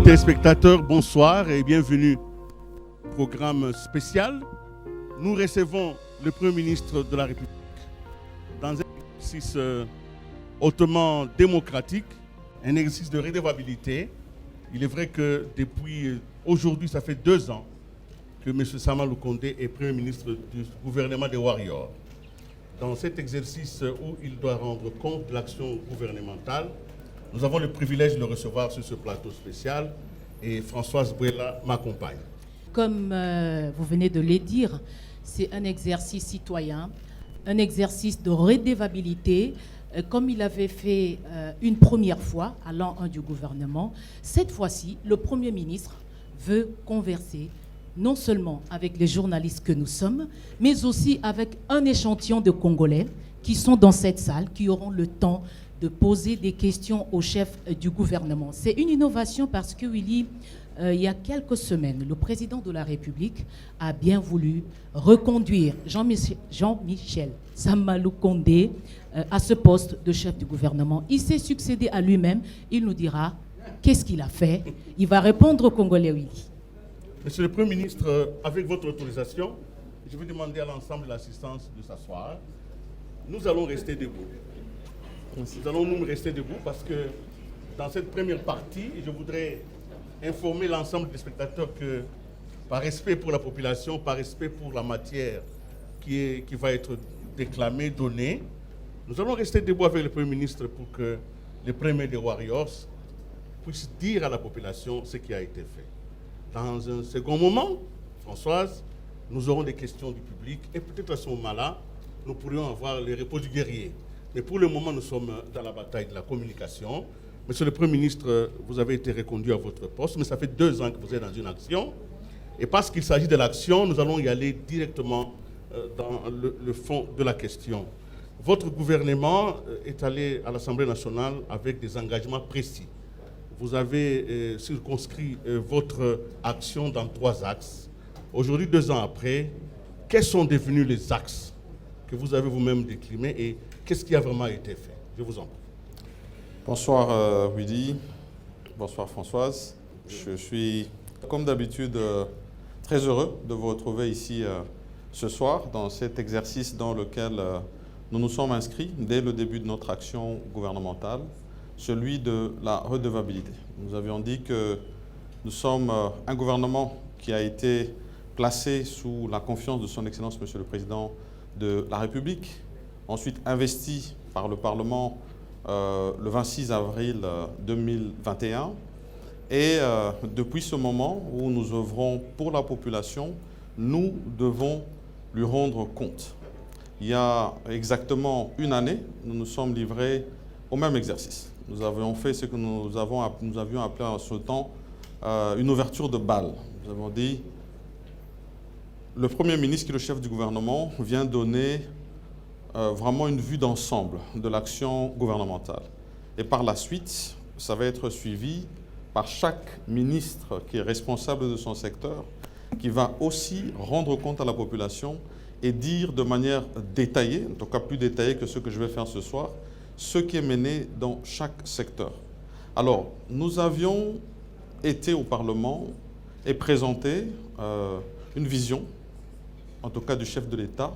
téléspectateurs, bonsoir et bienvenue au programme spécial. Nous recevons le Premier ministre de la République dans un exercice hautement démocratique, un exercice de redevabilité. Il est vrai que depuis aujourd'hui, ça fait 2 ans que M. Samalou Kondé est Premier ministre du gouvernement des Warriors. Dans cet exercice où il doit rendre compte de l'action gouvernementale, nous avons le privilège de le recevoir sur ce plateau spécial et Françoise Bouella m'accompagne. Comme vous venez de le dire, c'est un exercice citoyen, un exercice de redevabilité, comme il avait fait une première fois à l'an 1 du gouvernement. Cette fois-ci, le Premier ministre veut converser non seulement avec les journalistes que nous sommes, mais aussi avec un échantillon de Congolais qui sont dans cette salle, qui auront le temps de poser des questions au chef du gouvernement. C'est une innovation parce que, Willy, il y a quelques semaines, le président de la République a bien voulu reconduire Jean-Michel Samalou Kondé à ce poste de chef du gouvernement. Il s'est succédé à lui-même. Il nous dira qu'est-ce qu'il a fait. Il va répondre aux Congolais, Willy. Monsieur le Premier ministre, avec votre autorisation, je vais demander à l'ensemble de l'assistance de s'asseoir. Nous allons rester debout. Nous allons nous rester debout parce que dans cette première partie, je voudrais informer l'ensemble des spectateurs que, par respect pour la population, par respect pour la matière qui va être déclamée, donnée, nous allons rester debout avec le Premier ministre pour que le Premier des Warriors puisse dire à la population ce qui a été fait. Dans un second moment, Françoise, nous aurons des questions du public et peut-être à ce moment-là, nous pourrions avoir les repos du guerrier. Mais pour le moment, nous sommes dans la bataille de la communication. Monsieur le Premier ministre, vous avez été reconduit à votre poste, mais ça fait 2 ans que vous êtes dans une action. Et parce qu'il s'agit de l'action, nous allons y aller directement dans le fond de la question. Votre gouvernement est allé à l'Assemblée nationale avec des engagements précis. Vous avez circonscrit votre action dans 3 axes. Aujourd'hui, 2 ans après, quels sont devenus les axes que vous avez vous-même déclinés et qu'est-ce qui a vraiment été fait? Je vous en prie. Bonsoir Willy, bonsoir Françoise. Je suis, comme d'habitude, très heureux de vous retrouver ici ce soir dans cet exercice dans lequel nous nous sommes inscrits dès le début de notre action gouvernementale, celui de la redevabilité. Nous avions dit que nous sommes un gouvernement qui a été placé sous la confiance de son Excellence Monsieur le Président de la République, ensuite investi par le Parlement le 26 avril 2021. Et depuis ce moment où nous œuvrons pour la population, nous devons lui rendre compte. Il y a exactement 1 année, nous nous sommes livrés au même exercice. Nous avions fait ce que nous avions appelé en ce temps une ouverture de bal. Nous avons dit, le Premier ministre, qui est le chef du gouvernement, vient donner vraiment une vue d'ensemble de l'action gouvernementale. Et par la suite, ça va être suivi par chaque ministre qui est responsable de son secteur, qui va aussi rendre compte à la population et dire de manière détaillée, en tout cas plus détaillée que ce que je vais faire ce soir, ce qui est mené dans chaque secteur. Alors, nous avions été au Parlement et présenté une vision, en tout cas du chef de l'État,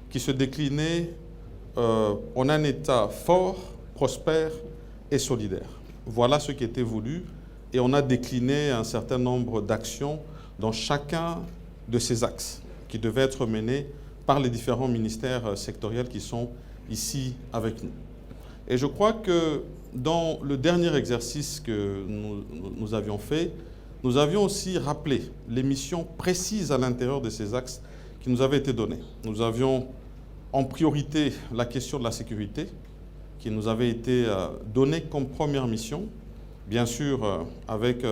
qui se déclinait en un État fort, prospère et solidaire. Voilà ce qui était voulu et on a décliné un certain nombre d'actions dans chacun de ces axes qui devaient être menés par les différents ministères sectoriels qui sont ici avec nous. Et je crois que dans le dernier exercice que nous avions fait, nous avions aussi rappelé les missions précises à l'intérieur de ces axes qui nous avaient été données. Nous avions en priorité la question de la sécurité qui nous avait été donnée comme première mission, bien sûr avec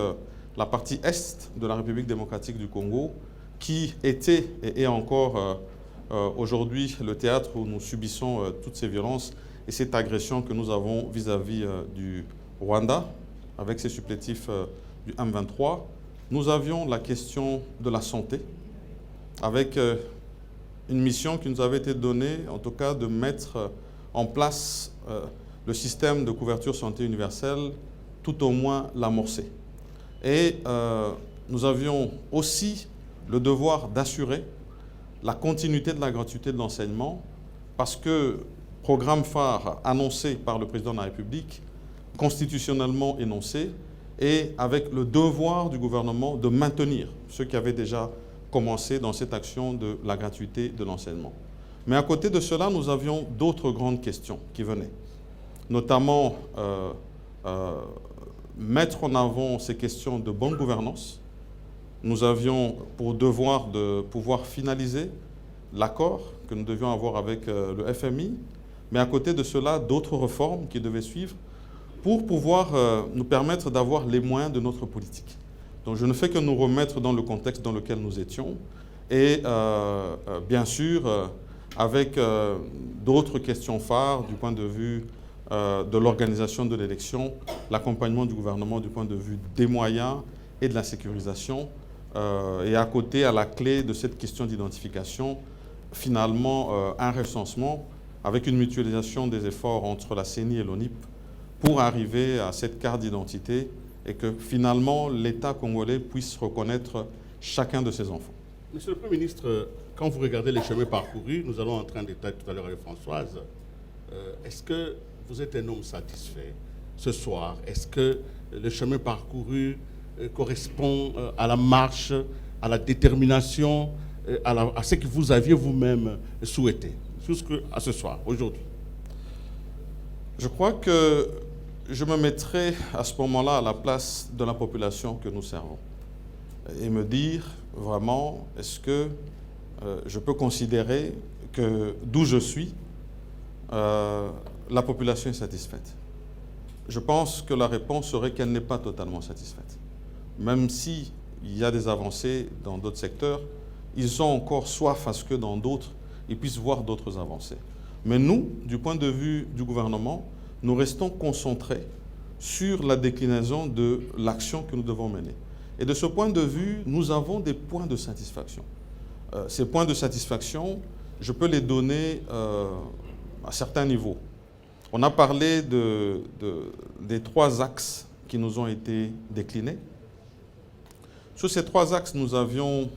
la partie est de la République démocratique du Congo qui était et est encore aujourd'hui le théâtre où nous subissons toutes ces violences et cette agression que nous avons vis-à-vis du Rwanda avec ses supplétifs du M23. Nous avions la question de la santé avec une mission qui nous avait été donnée, en tout cas de mettre en place le système de couverture santé universelle, tout au moins l'amorcer. Et nous avions aussi le devoir d'assurer la continuité de la gratuité de l'enseignement parce que programme phare annoncé par le président de la République, constitutionnellement énoncé, et avec le devoir du gouvernement de maintenir ce qui avait déjà commencé dans cette action de la gratuité de l'enseignement. Mais à côté de cela, nous avions d'autres grandes questions qui venaient, notamment mettre en avant ces questions de bonne gouvernance. Nous avions pour devoir de pouvoir finaliser l'accord que nous devions avoir avec le FMI, mais à côté de cela, d'autres réformes qui devaient suivre pour pouvoir nous permettre d'avoir les moyens de notre politique. Donc je ne fais que nous remettre dans le contexte dans lequel nous étions et bien sûr avec d'autres questions phares du point de vue de l'organisation de l'élection, l'accompagnement du gouvernement du point de vue des moyens et de la sécurisation et à côté, à la clé de cette question d'identification, finalement un recensement avec une mutualisation des efforts entre la CENI et l'ONIP pour arriver à cette carte d'identité et que finalement l'État congolais puisse reconnaître chacun de ses enfants. Monsieur le Premier ministre, quand vous regardez les chemins parcourus, nous allons entrer en détail tout à l'heure avec Françoise, est-ce que vous êtes un homme satisfait ce soir? Est-ce que le chemin parcouru correspond à la marche, à la détermination, à ce que vous aviez vous-même souhaité jusqu'à ce soir, aujourd'hui? Je crois que je me mettrai à ce moment-là à la place de la population que nous servons et me dire vraiment, est-ce que je peux considérer que d'où je suis, la population est satisfaite? Je pense que la réponse serait qu'elle n'est pas totalement satisfaite. Même s'il y a des avancées dans d'autres secteurs, ils ont encore soif à ce que dans d'autres, ils puissent voir d'autres avancées. Mais nous, du point de vue du gouvernement, nous restons concentrés sur la déclinaison de l'action que nous devons mener. Et de ce point de vue, nous avons des points de satisfaction. Ces points de satisfaction, je peux les donner à certains niveaux. On a parlé des 3 axes qui nous ont été déclinés. Sur ces 3 axes, nous avions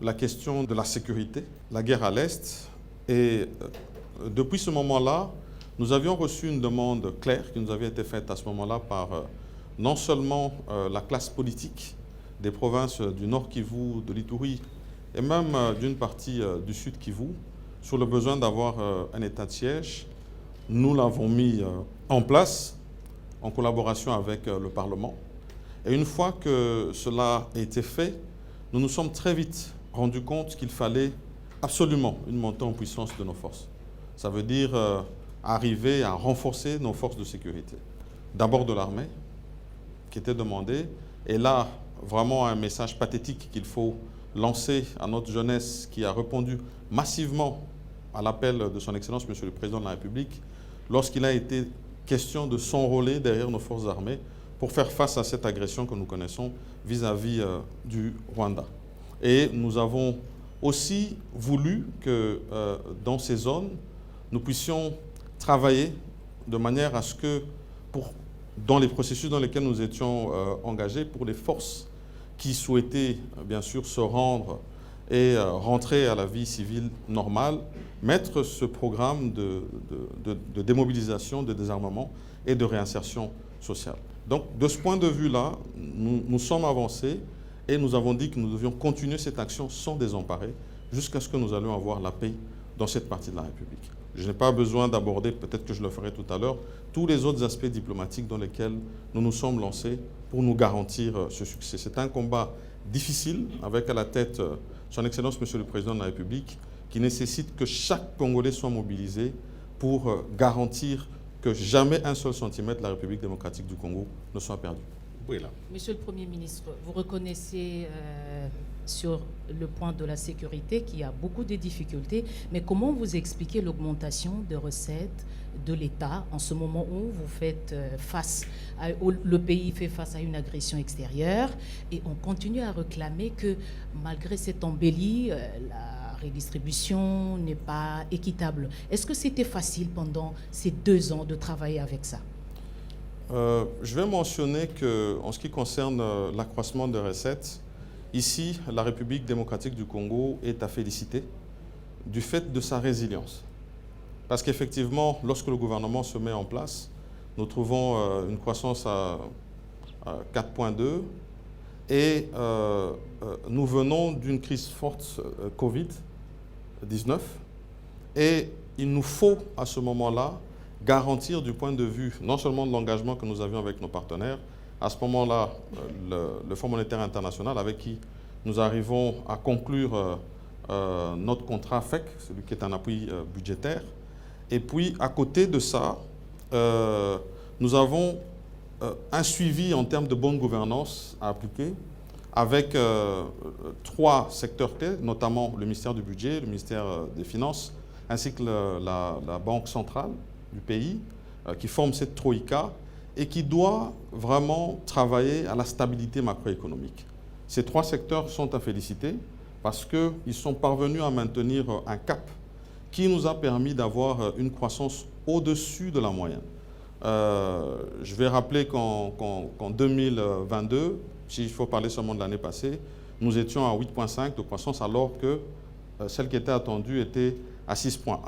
la question de la sécurité, la guerre à l'Est. Et depuis ce moment-là, nous avions reçu une demande claire qui nous avait été faite à ce moment-là par non seulement la classe politique des provinces du Nord Kivu, de l'Ituri et même d'une partie du Sud Kivu sur le besoin d'avoir un état de siège. Nous l'avons mis en place en collaboration avec le Parlement. Et une fois que cela a été fait, nous nous sommes très vite rendus compte qu'il fallait absolument une montée en puissance de nos forces. Ça veut dire arriver à renforcer nos forces de sécurité. D'abord de l'armée, qui était demandée, et là, vraiment un message pathétique qu'il faut lancer à notre jeunesse qui a répondu massivement à l'appel de son Excellence, Monsieur le Président de la République, lorsqu'il a été question de s'enrôler derrière nos forces armées pour faire face à cette agression que nous connaissons vis-à-vis du Rwanda. Et nous avons aussi voulu que dans ces zones, nous puissions travailler de manière à ce que, dans les processus dans lesquels nous étions engagés, pour les forces qui souhaitaient bien sûr se rendre et rentrer à la vie civile normale, mettre ce programme de démobilisation, de désarmement et de réinsertion sociale. Donc de ce point de vue-là, nous sommes avancés et nous avons dit que nous devions continuer cette action sans désemparer jusqu'à ce que nous allions avoir la paix dans cette partie de la République. Je n'ai pas besoin d'aborder, peut-être que je le ferai tout à l'heure, tous les autres aspects diplomatiques dans lesquels nous nous sommes lancés pour nous garantir ce succès. C'est un combat difficile, avec à la tête son Excellence Monsieur le Président de la République, qui nécessite que chaque Congolais soit mobilisé pour garantir que jamais un seul centimètre de la République démocratique du Congo ne soit perdu. Oui, là. Monsieur le Premier ministre, vous reconnaissez sur le point de la sécurité qu'il y a beaucoup de difficultés, mais comment vous expliquez l'augmentation de recettes de l'État en ce moment où vous faites où le pays fait face à une agression extérieure et on continue à réclamer que malgré cette embellie, la redistribution n'est pas équitable. Est-ce que c'était facile pendant ces 2 ans de travailler avec ça? Je vais mentionner qu'en ce qui concerne l'accroissement des recettes, ici, la République démocratique du Congo est à féliciter du fait de sa résilience. Parce qu'effectivement, lorsque le gouvernement se met en place, nous trouvons une croissance à 4,2 et nous venons d'une crise forte Covid-19 et il nous faut à ce moment-là garantir du point de vue non seulement de l'engagement que nous avions avec nos partenaires, à ce moment-là le Fonds monétaire international avec qui nous arrivons à conclure notre contrat FEC, celui qui est un appui budgétaire. Et puis à côté de ça, nous avons un suivi en termes de bonne gouvernance à appliquer avec 3 secteurs clés, notamment le ministère du Budget, le ministère des Finances, ainsi que la Banque centrale du pays, qui forme cette troïka et qui doit vraiment travailler à la stabilité macroéconomique. Ces 3 secteurs sont à féliciter parce qu'ils sont parvenus à maintenir un cap qui nous a permis d'avoir une croissance au-dessus de la moyenne. Je vais rappeler qu'en 2022, s'il faut parler seulement de l'année passée, nous étions à 8,5 de croissance alors que celle qui était attendue était à 6,1.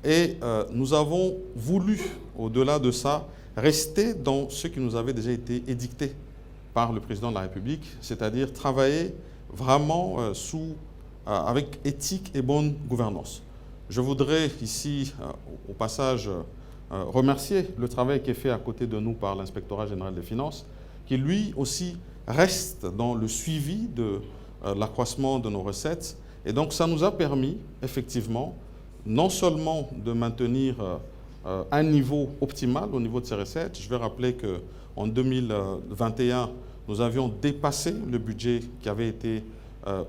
Et nous avons voulu, au-delà de ça, rester dans ce qui nous avait déjà été édicté par le président de la République, c'est-à-dire travailler vraiment avec éthique et bonne gouvernance. Je voudrais ici, au passage, remercier le travail qui est fait à côté de nous par l'Inspectorat général des finances, qui lui aussi reste dans le suivi de l'accroissement de nos recettes. Et donc ça nous a permis, effectivement, non seulement de maintenir un niveau optimal au niveau de ces recettes. Je vais rappeler qu'en 2021, nous avions dépassé le budget qui avait été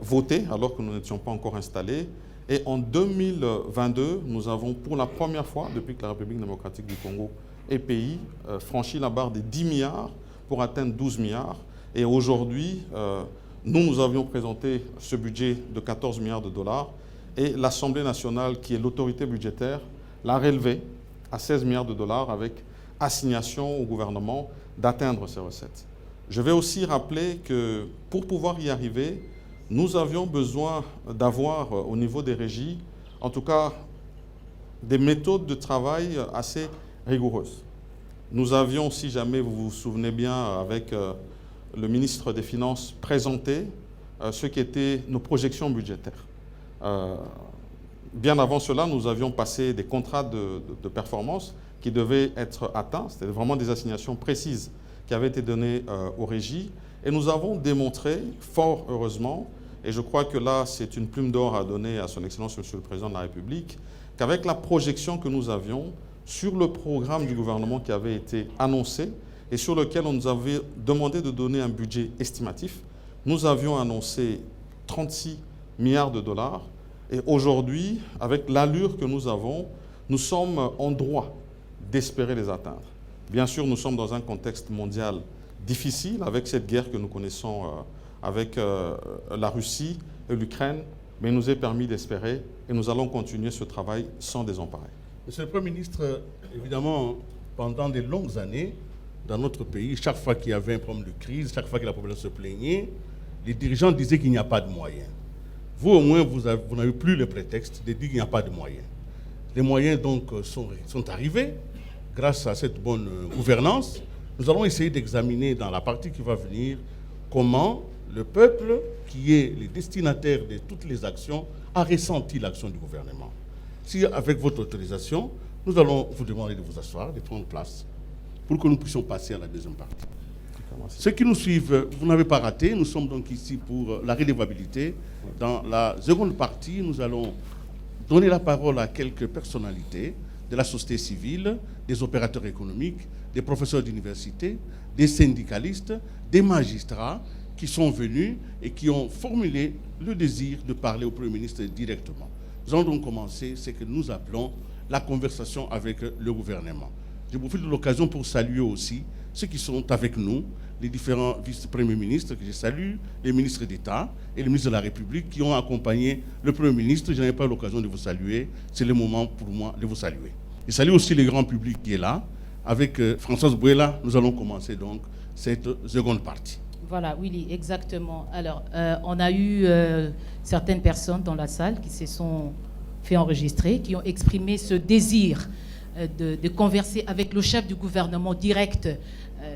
voté alors que nous n'étions pas encore installés. Et en 2022, nous avons pour la première fois, depuis que la République démocratique du Congo est pays, franchi la barre des 10 milliards pour atteindre 12 milliards. Et aujourd'hui, nous avions présenté ce budget de 14 milliards de dollars et l'Assemblée nationale, qui est l'autorité budgétaire, l'a relevé à 16 milliards de dollars avec assignation au gouvernement d'atteindre ces recettes. Je vais aussi rappeler que pour pouvoir y arriver, nous avions besoin d'avoir au niveau des régies, en tout cas, des méthodes de travail assez rigoureuses. Nous avions, si jamais vous vous souvenez bien, avec le ministre des Finances, présenté ce qui étaient nos projections budgétaires. Bien avant cela, nous avions passé des contrats de performance qui devaient être atteints. C'était vraiment des assignations précises qui avaient été données aux régies. Et nous avons démontré, fort heureusement, et je crois que là, c'est une plume d'or à donner à son Excellence, Monsieur le Président de la République, qu'avec la projection que nous avions sur le programme du gouvernement qui avait été annoncé et sur lequel on nous avait demandé de donner un budget estimatif, nous avions annoncé 36 milliards de dollars. Et aujourd'hui, avec l'allure que nous avons, nous sommes en droit d'espérer les atteindre. Bien sûr, nous sommes dans un contexte mondial difficile avec cette guerre que nous connaissons avec la Russie et l'Ukraine, mais il nous est permis d'espérer et nous allons continuer ce travail sans désemparer. Monsieur le Premier ministre, évidemment, pendant de longues années, dans notre pays, chaque fois qu'il y avait un problème de crise, chaque fois que la population se plaignait, les dirigeants disaient qu'il n'y a pas de moyens. Vous, au moins, vous n'avez plus le prétexte de dire qu'il n'y a pas de moyens. Les moyens, donc, sont arrivés grâce à cette bonne gouvernance. Nous allons essayer d'examiner dans la partie qui va venir comment le peuple, qui est le destinataire de toutes les actions, a ressenti l'action du gouvernement. Si, avec votre autorisation, nous allons vous demander de vous asseoir, de prendre place, pour que nous puissions passer à la deuxième partie. Ceux qui nous suivent, vous n'avez pas raté, nous sommes donc ici pour la redevabilité. Dans la seconde partie, nous allons donner la parole à quelques personnalités de la société civile, des opérateurs économiques, des professeurs d'université, des syndicalistes, des magistrats qui sont venus et qui ont formulé le désir de parler au Premier ministre directement. Nous allons donc commencer ce que nous appelons la conversation avec le gouvernement. Je profite de l'occasion pour saluer aussi ceux qui sont avec nous, les différents vice-premiers ministres que je salue, les ministres d'État et les ministres de la République qui ont accompagné le Premier ministre. Je n'avais pas l'occasion de vous saluer. C'est le moment pour moi de vous saluer. Je salue aussi le grand public qui est là, avec Françoise Bouela, nous allons commencer donc cette seconde partie. Voilà, Willy, exactement. Alors, on a eu certaines personnes dans la salle qui se sont fait enregistrer, qui ont exprimé ce désir de converser avec le chef du gouvernement direct,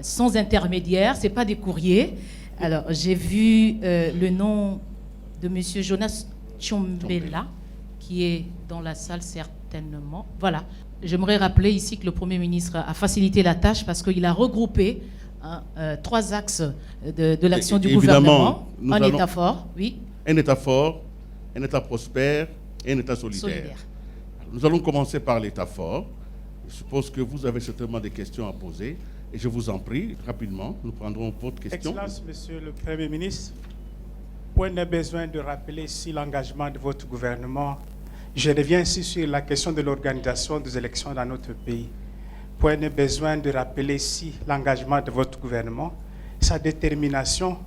sans intermédiaire. Ce n'est pas des courriers. Alors, j'ai vu le nom de M. Jonas Tchombela, qui est dans la salle certainement. Voilà. J'aimerais rappeler ici que le Premier ministre a facilité la tâche parce qu'il a regroupé 3 axes de l'action du gouvernement. Un État fort, oui. Un État fort, un État prospère et un État solidaire. Nous allons commencer par l'État fort. Je suppose que vous avez certainement des questions à poser. Et je vous en prie, rapidement, nous prendrons votre question. Excellence, Monsieur le Premier ministre, point de besoin de rappeler ici l'engagement de votre gouvernement. Je reviens ici sur la question de l'organisation des élections dans notre pays. Point de besoin de rappeler ici l'engagement de votre gouvernement, sa détermination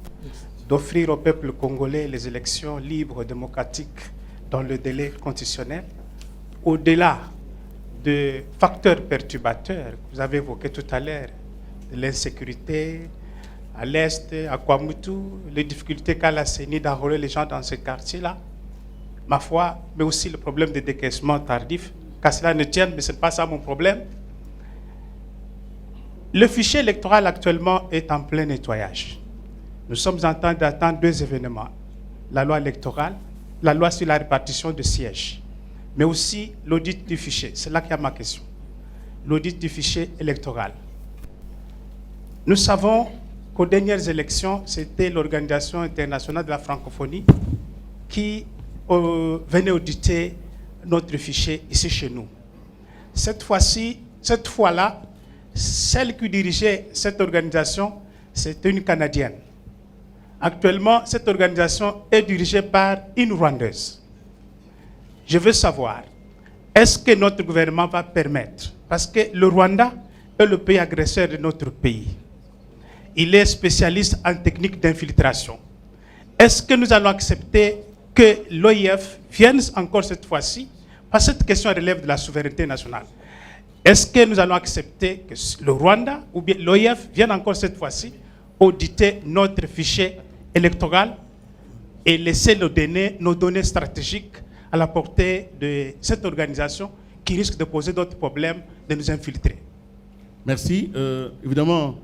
d'offrir au peuple congolais les élections libres, démocratiques, dans le délai constitutionnel, au-delà de facteurs perturbateurs que vous avez évoqués tout à l'heure, de l'insécurité à l'Est, à Kwamutu, les difficultés qu'a la CENI d'enrôler les gens dans ces quartiers-là, ma foi, mais aussi le problème de décaissement tardif, qu'à cela ne tienne, mais ce n'est pas ça mon problème. Le fichier électoral actuellement est en plein nettoyage. Nous sommes en train d'attendre 2 événements. La loi électorale, la loi sur la répartition de sièges, mais aussi l'audit du fichier. C'est là qu'il y a ma question. L'audit du fichier électoral. Nous savons qu'aux dernières élections, c'était l'Organisation internationale de la francophonie qui venait auditer notre fichier ici chez nous. Cette fois-là, celle qui dirigeait cette organisation, c'était une Canadienne. Actuellement, cette organisation est dirigée par une Rwandaise. Je veux savoir, est-ce que notre gouvernement va permettre, parce que le Rwanda est le pays agresseur de notre pays. Il est spécialiste en technique d'infiltration. Est-ce que nous allons accepter que l'OIF vienne encore cette fois-ci, parce que cette question relève de la souveraineté nationale. Est-ce que nous allons accepter que le Rwanda ou bien l'OIF vienne encore cette fois-ci auditer notre fichier électoral et laisser nos données stratégiques à la portée de cette organisation qui risque de poser d'autres problèmes, de nous infiltrer? Merci. Évidemment,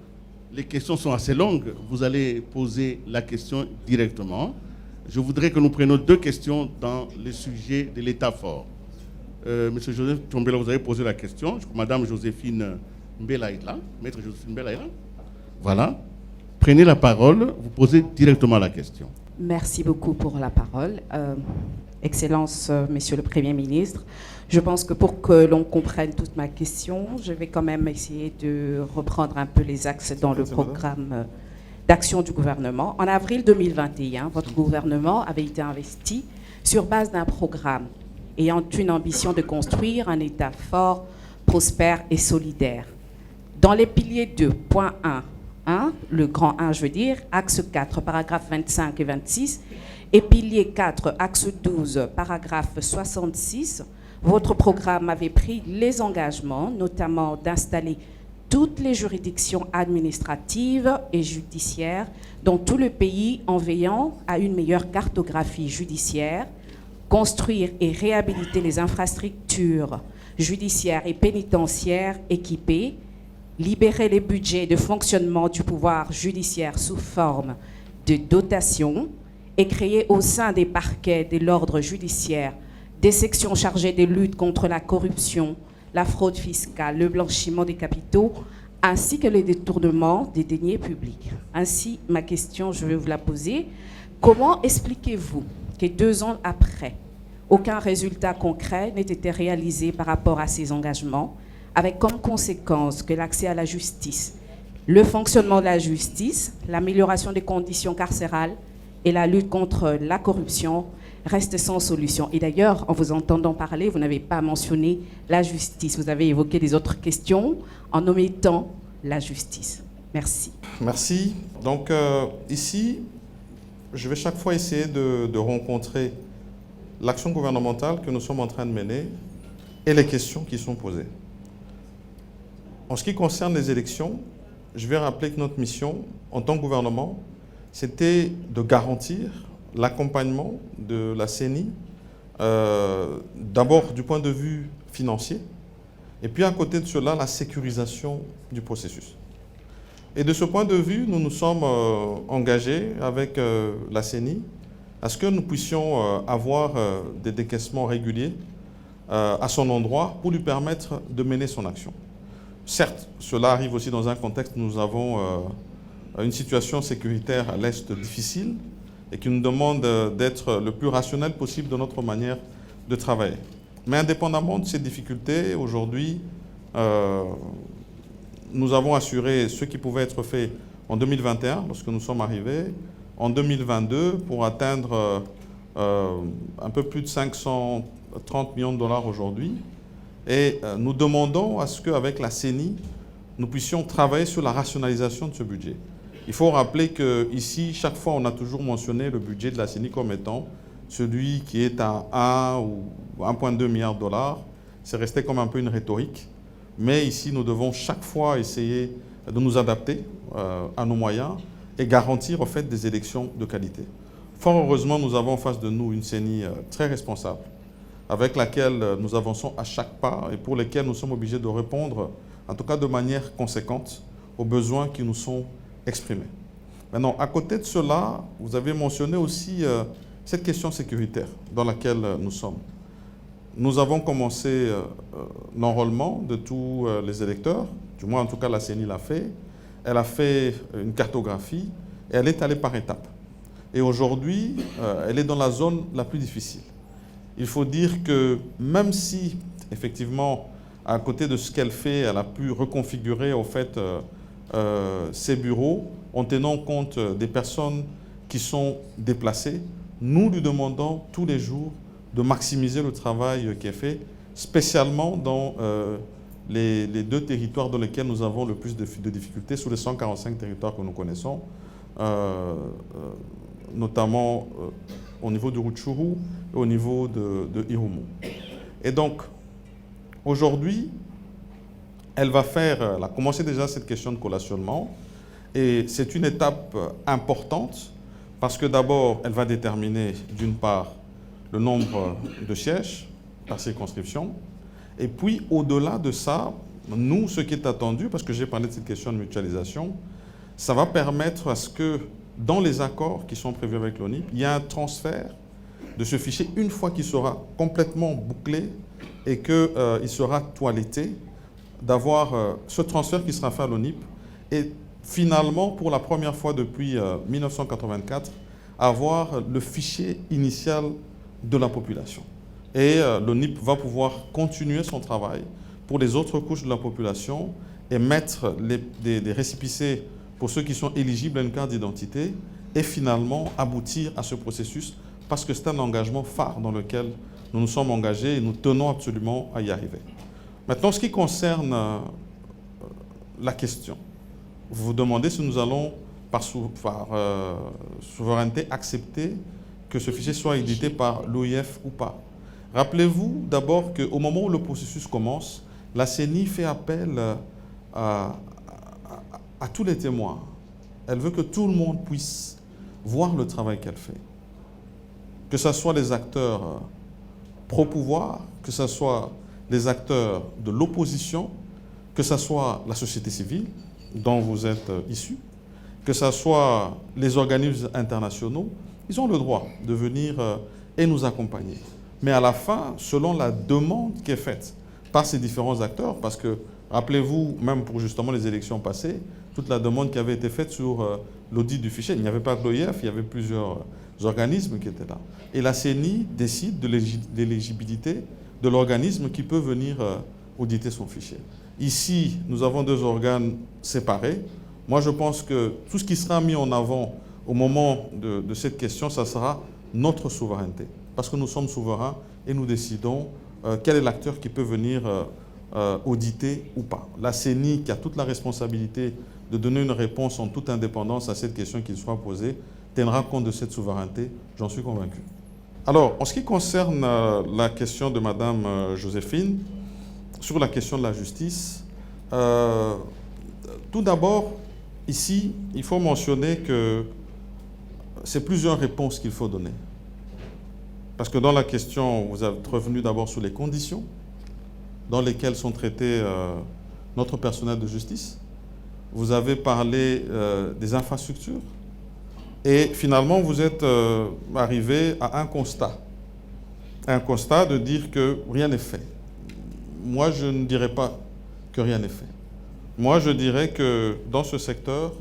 les questions sont assez longues. Vous allez poser la question directement. Je voudrais que nous prenions 2 questions dans le sujet de l'État fort. Monsieur Joseph Tchombela, vous avez posé la question. Je crois que Madame Joséphine Mbela est là. Maître Joséphine Mbela est là. Voilà. Prenez la parole, vous posez directement la question. Merci beaucoup pour la parole. Excellence, Monsieur le Premier ministre, je pense que pour que l'on comprenne toute ma question, je vais quand même essayer de reprendre un peu les axes dans le programme d'action du gouvernement. En avril 2021, votre gouvernement avait été investi sur base d'un programme ayant une ambition de construire un État fort, prospère et solidaire. Dans les piliers 2.1, le grand 1, je veux dire, axe 4, paragraphes 25 et 26, et pilier 4, axe 12, paragraphe 66, votre programme avait pris les engagements, notamment d'installer toutes les juridictions administratives et judiciaires dans tout le pays en veillant à une meilleure cartographie judiciaire, construire et réhabiliter les infrastructures judiciaires et pénitentiaires équipées, libérer les budgets de fonctionnement du pouvoir judiciaire sous forme de dotation et créer au sein des parquets de l'ordre judiciaire des sections chargées de lutte contre la corruption, la fraude fiscale, le blanchiment des capitaux, ainsi que le détournement des deniers publics. Ainsi, ma question, je vais vous la poser. Comment expliquez-vous que 2 ans après, aucun résultat concret n'ait été réalisé par rapport à ces engagements, avec comme conséquence que l'accès à la justice, le fonctionnement de la justice, l'amélioration des conditions carcérales et la lutte contre la corruption restent sans solution? Et d'ailleurs, en vous entendant parler, vous n'avez pas mentionné la justice. Vous avez évoqué des autres questions en omettant la justice. Merci. Merci. Donc ici, je vais chaque fois essayer de rencontrer l'action gouvernementale que nous sommes en train de mener et les questions qui sont posées. En ce qui concerne les élections, je vais rappeler que notre mission, en tant que gouvernement, c'était de garantir l'accompagnement de la CENI, d'abord du point de vue financier, et puis à côté de cela, la sécurisation du processus. Et de ce point de vue, nous nous sommes engagés avec la CENI à ce que nous puissions avoir des décaissements réguliers à son endroit pour lui permettre de mener son action. Certes, cela arrive aussi dans un contexte où nous avons une situation sécuritaire à l'Est difficile et qui nous demande d'être le plus rationnel possible dans notre manière de travailler. Mais indépendamment de ces difficultés, aujourd'hui, nous avons assuré ce qui pouvait être fait en 2021, lorsque nous sommes arrivés, en 2022, pour atteindre un peu plus de 530 millions de dollars aujourd'hui. Et nous demandons à ce qu'avec la CENI, nous puissions travailler sur la rationalisation de ce budget. Il faut rappeler qu'ici, chaque fois, on a toujours mentionné le budget de la CENI comme étant celui qui est à 1 ou 1,2 milliard de dollars. C'est resté comme un peu une rhétorique. Mais ici, nous devons chaque fois essayer de nous adapter à nos moyens et garantir au fait des élections de qualité. Fort heureusement, nous avons en face de nous une CENI très responsable, avec laquelle nous avançons à chaque pas et pour lesquels nous sommes obligés de répondre, en tout cas de manière conséquente, aux besoins qui nous sont exprimés. Maintenant, à côté de cela, vous avez mentionné aussi cette question sécuritaire dans laquelle nous sommes. Nous avons commencé l'enrôlement de tous les électeurs, du moins en tout cas la CENI l'a fait. Elle a fait une cartographie et elle est allée par étapes. Et aujourd'hui, elle est dans la zone la plus difficile. Il faut dire que même si, effectivement, à côté de ce qu'elle fait, elle a pu reconfigurer au fait ses bureaux en tenant compte des personnes qui sont déplacées, nous lui demandons tous les jours de maximiser le travail qui est fait, spécialement dans les 2 territoires dans lesquels nous avons le plus de difficultés, sur les 145 territoires que nous connaissons, notamment au niveau de Rutshuru et au niveau de Irumu. Et donc, aujourd'hui, elle a commencé déjà cette question de collationnement, et c'est une étape importante, parce que d'abord, elle va déterminer, d'une part, le nombre de sièges par circonscription, et puis au-delà de ça, nous, ce qui est attendu, parce que j'ai parlé de cette question de mutualisation, ça va permettre à ce que, dans les accords qui sont prévus avec l'ONIP, il y a un transfert de ce fichier une fois qu'il sera complètement bouclé et qu'il sera toiletté, d'avoir ce transfert qui sera fait à l'ONIP et finalement, pour la première fois depuis 1984, avoir le fichier initial de la population. Et l'ONIP va pouvoir continuer son travail pour les autres couches de la population et mettre des récépissés pour ceux qui sont éligibles à une carte d'identité et finalement aboutir à ce processus parce que c'est un engagement phare dans lequel nous nous sommes engagés et nous tenons absolument à y arriver. Maintenant, ce qui concerne la question, vous vous demandez si nous allons, par souveraineté, accepter que ce fichier soit édité par l'OIF ou pas. Rappelez-vous d'abord qu'au moment où le processus commence, la CENI fait appel à tous les témoins. Elle veut que tout le monde puisse voir le travail qu'elle fait. Que ce soit les acteurs pro-pouvoir, que ce soit les acteurs de l'opposition, que ce soit la société civile dont vous êtes issus, que ce soit les organismes internationaux, ils ont le droit de venir et nous accompagner. Mais à la fin, selon la demande qui est faite par ces différents acteurs, parce que, rappelez-vous, même pour justement les élections passées, toute la demande qui avait été faite sur l'audit du fichier, il n'y avait pas que l'OIF, il y avait plusieurs organismes qui étaient là. Et la CENI décide de l'éligibilité de l'organisme qui peut venir auditer son fichier. Ici, nous avons 2 organes séparés. Moi, je pense que tout ce qui sera mis en avant au moment de cette question, ça sera notre souveraineté. Parce que nous sommes souverains et nous décidons quel est l'acteur qui peut venir auditer ou pas. La CENI, qui a toute la responsabilité de donner une réponse en toute indépendance à cette question qui soit posée, tiendra compte de cette souveraineté, j'en suis convaincu. Alors, en ce qui concerne la question de Madame Joséphine, sur la question de la justice, Tout d'abord, ici, il faut mentionner que c'est plusieurs réponses qu'il faut donner. Parce que dans la question, vous êtes revenu d'abord sur les conditions dans lesquelles sont traités notre personnel de justice. Vous avez parlé des infrastructures. Et finalement, vous êtes arrivé à un constat. Un constat de dire que rien n'est fait. Moi, je ne dirais pas que rien n'est fait. Moi, je dirais que dans ce secteur,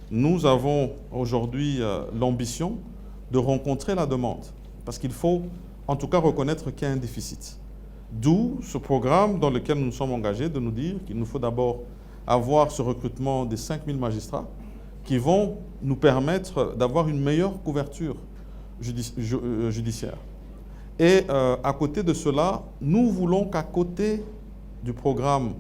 nous avons aujourd'hui l'ambition de rencontrer la demande. Parce qu'il faut en tout cas reconnaître qu'il y a un déficit. D'où ce programme dans lequel nous nous sommes engagés de nous dire qu'il nous faut d'abord avoir ce recrutement des 5000 magistrats qui vont nous permettre d'avoir une meilleure couverture judiciaire. Et à côté de cela, nous voulons qu'à côté du programme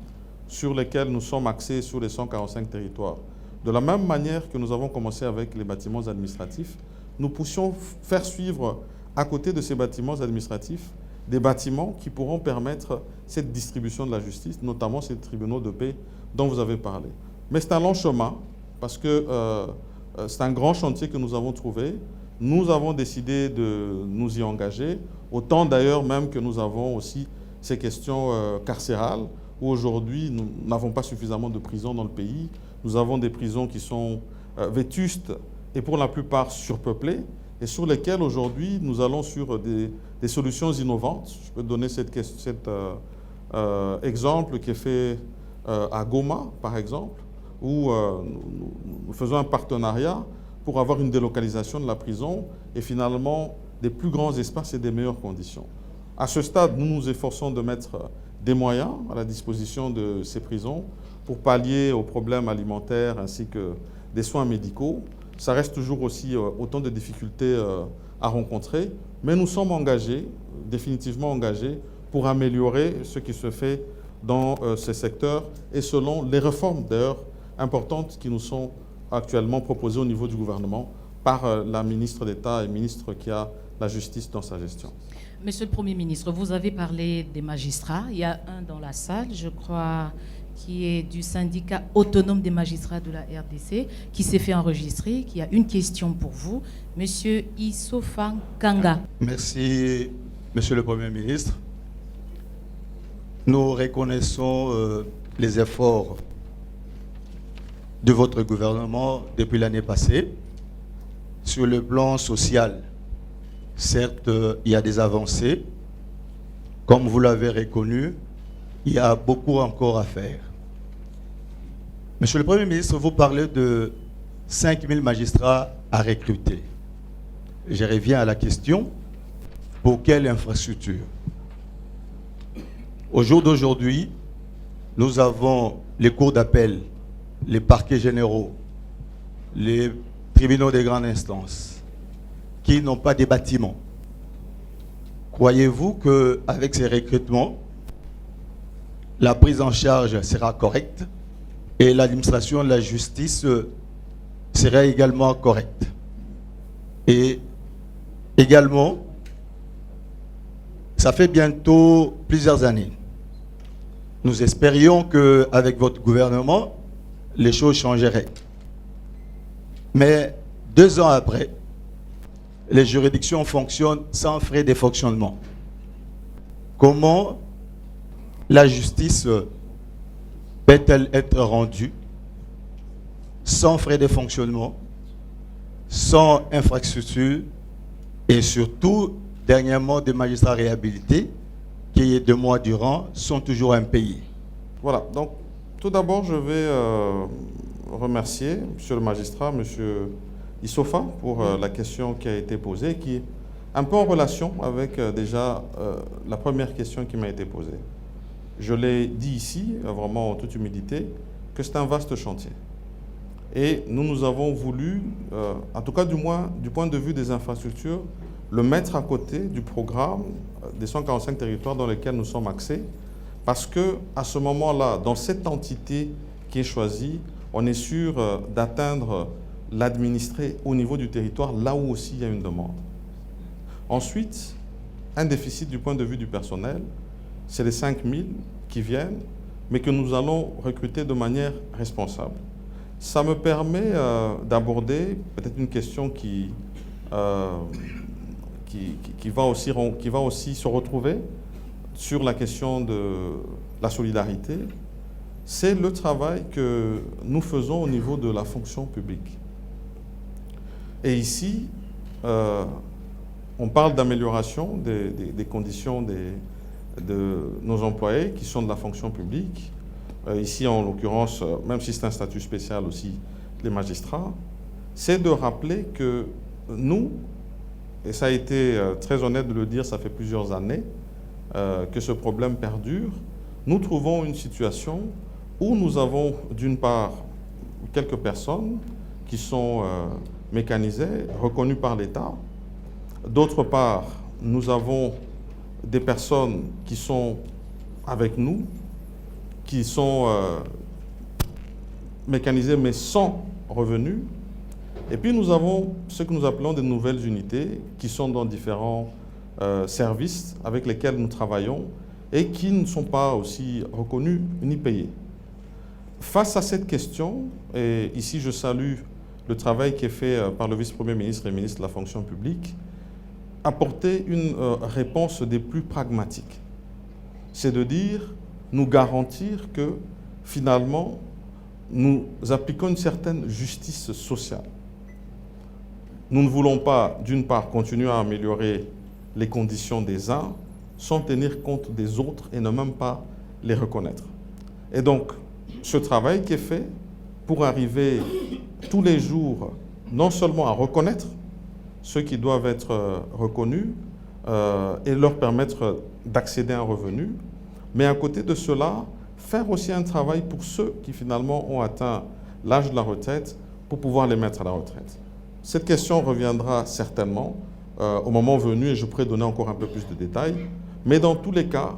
sur lequel nous sommes axés sur les 145 territoires, de la même manière que nous avons commencé avec les bâtiments administratifs, nous puissions faire suivre à côté de ces bâtiments administratifs des bâtiments qui pourront permettre cette distribution de la justice, notamment ces tribunaux de paix dont vous avez parlé. Mais c'est un long chemin parce que c'est un grand chantier que nous avons trouvé. Nous avons décidé de nous y engager, autant d'ailleurs même que nous avons aussi ces questions carcérales, où aujourd'hui nous n'avons pas suffisamment de prisons dans le pays. Nous avons des prisons qui sont vétustes et pour la plupart surpeuplées, et sur lesquelles aujourd'hui nous allons sur des solutions innovantes. Je peux donner cet exemple qui est fait à Goma, par exemple, où nous faisons un partenariat pour avoir une délocalisation de la prison et finalement des plus grands espaces et des meilleures conditions. À ce stade, nous nous efforçons de mettre des moyens à la disposition de ces prisons pour pallier aux problèmes alimentaires ainsi que des soins médicaux. Ça reste toujours aussi autant de difficultés à rencontrer, mais nous sommes engagés, définitivement engagés, pour améliorer ce qui se fait dans ces secteurs et selon les réformes d'ailleurs importantes qui nous sont actuellement proposées au niveau du gouvernement par la ministre d'État et ministre qui a la justice dans sa gestion. Monsieur le Premier ministre, vous avez parlé des magistrats. Il y a un dans la salle, je crois, qui est du syndicat autonome des magistrats de la RDC, qui s'est fait enregistrer, qui a une question pour vous. Monsieur Issofa Kanga. Merci, Monsieur le Premier ministre. Nous reconnaissons les efforts de votre gouvernement depuis l'année passée. Sur le plan social, certes, il y a des avancées. Comme vous l'avez reconnu, il y a beaucoup encore à faire. Monsieur le Premier ministre, vous parlez de 5000 magistrats à recruter. Je reviens à la question, pour quelle infrastructure? Au jour d'aujourd'hui, nous avons les cours d'appel, les parquets généraux, les tribunaux de grande instance, qui n'ont pas de bâtiments. Croyez-vous qu'avec ces recrutements, la prise en charge sera correcte et l'administration de la justice sera également correcte? Et également, ça fait bientôt plusieurs années. Nous espérions qu'avec votre gouvernement, les choses changeraient. Mais 2 ans après, les juridictions fonctionnent sans frais de fonctionnement. Comment la justice peut-elle être rendue sans frais de fonctionnement, sans infrastructure et surtout, dernièrement, des magistrats réhabilités qui, 2 mois durant, sont toujours impayés? Voilà, donc tout d'abord, je vais remercier Monsieur le magistrat, Monsieur Issofa, pour la question qui a été posée, qui est un peu en relation avec déjà la première question qui m'a été posée. Je l'ai dit ici, vraiment en toute humilité, que c'est un vaste chantier. Et nous avons voulu, en tout cas du moins du point de vue des infrastructures, le mettre à côté du programme des 145 territoires dans lesquels nous sommes axés, parce qu'à ce moment-là, dans cette entité qui est choisie, on est sûr d'atteindre l'administrer au niveau du territoire, là où aussi il y a une demande. Ensuite, un déficit du point de vue du personnel, c'est les 5000 qui viennent, mais que nous allons recruter de manière responsable. Ça me permet d'aborder peut-être une question qui va aussi se retrouver sur la question de la solidarité. C'est le travail que nous faisons au niveau de la fonction publique. Et ici, on parle d'amélioration des conditions de nos employés qui sont de la fonction publique. Ici, en l'occurrence, même si c'est un statut spécial aussi, les magistrats, c'est de rappeler que nous, et ça a été très honnête de le dire, ça fait plusieurs années que ce problème perdure, nous trouvons une situation où nous avons d'une part quelques personnes qui sont mécanisées, reconnues par l'État. D'autre part, nous avons des personnes qui sont avec nous, qui sont mécanisées mais sans revenus. Et puis nous avons ce que nous appelons des nouvelles unités qui sont dans différents services avec lesquels nous travaillons et qui ne sont pas aussi reconnus ni payés. Face à cette question, et ici je salue le travail qui est fait par le vice-premier ministre et ministre de la fonction publique, apporter une réponse des plus pragmatiques. C'est de dire, nous garantir que finalement, nous appliquons une certaine justice sociale. Nous ne voulons pas, d'une part, continuer à améliorer les conditions des uns sans tenir compte des autres et ne même pas les reconnaître. Et donc, ce travail qui est fait pour arriver tous les jours, non seulement à reconnaître ceux qui doivent être reconnus et leur permettre d'accéder à un revenu, mais à côté de cela, faire aussi un travail pour ceux qui finalement ont atteint l'âge de la retraite pour pouvoir les mettre à la retraite. Cette question reviendra certainement au moment venu et je pourrai donner encore un peu plus de détails. Mais dans tous les cas,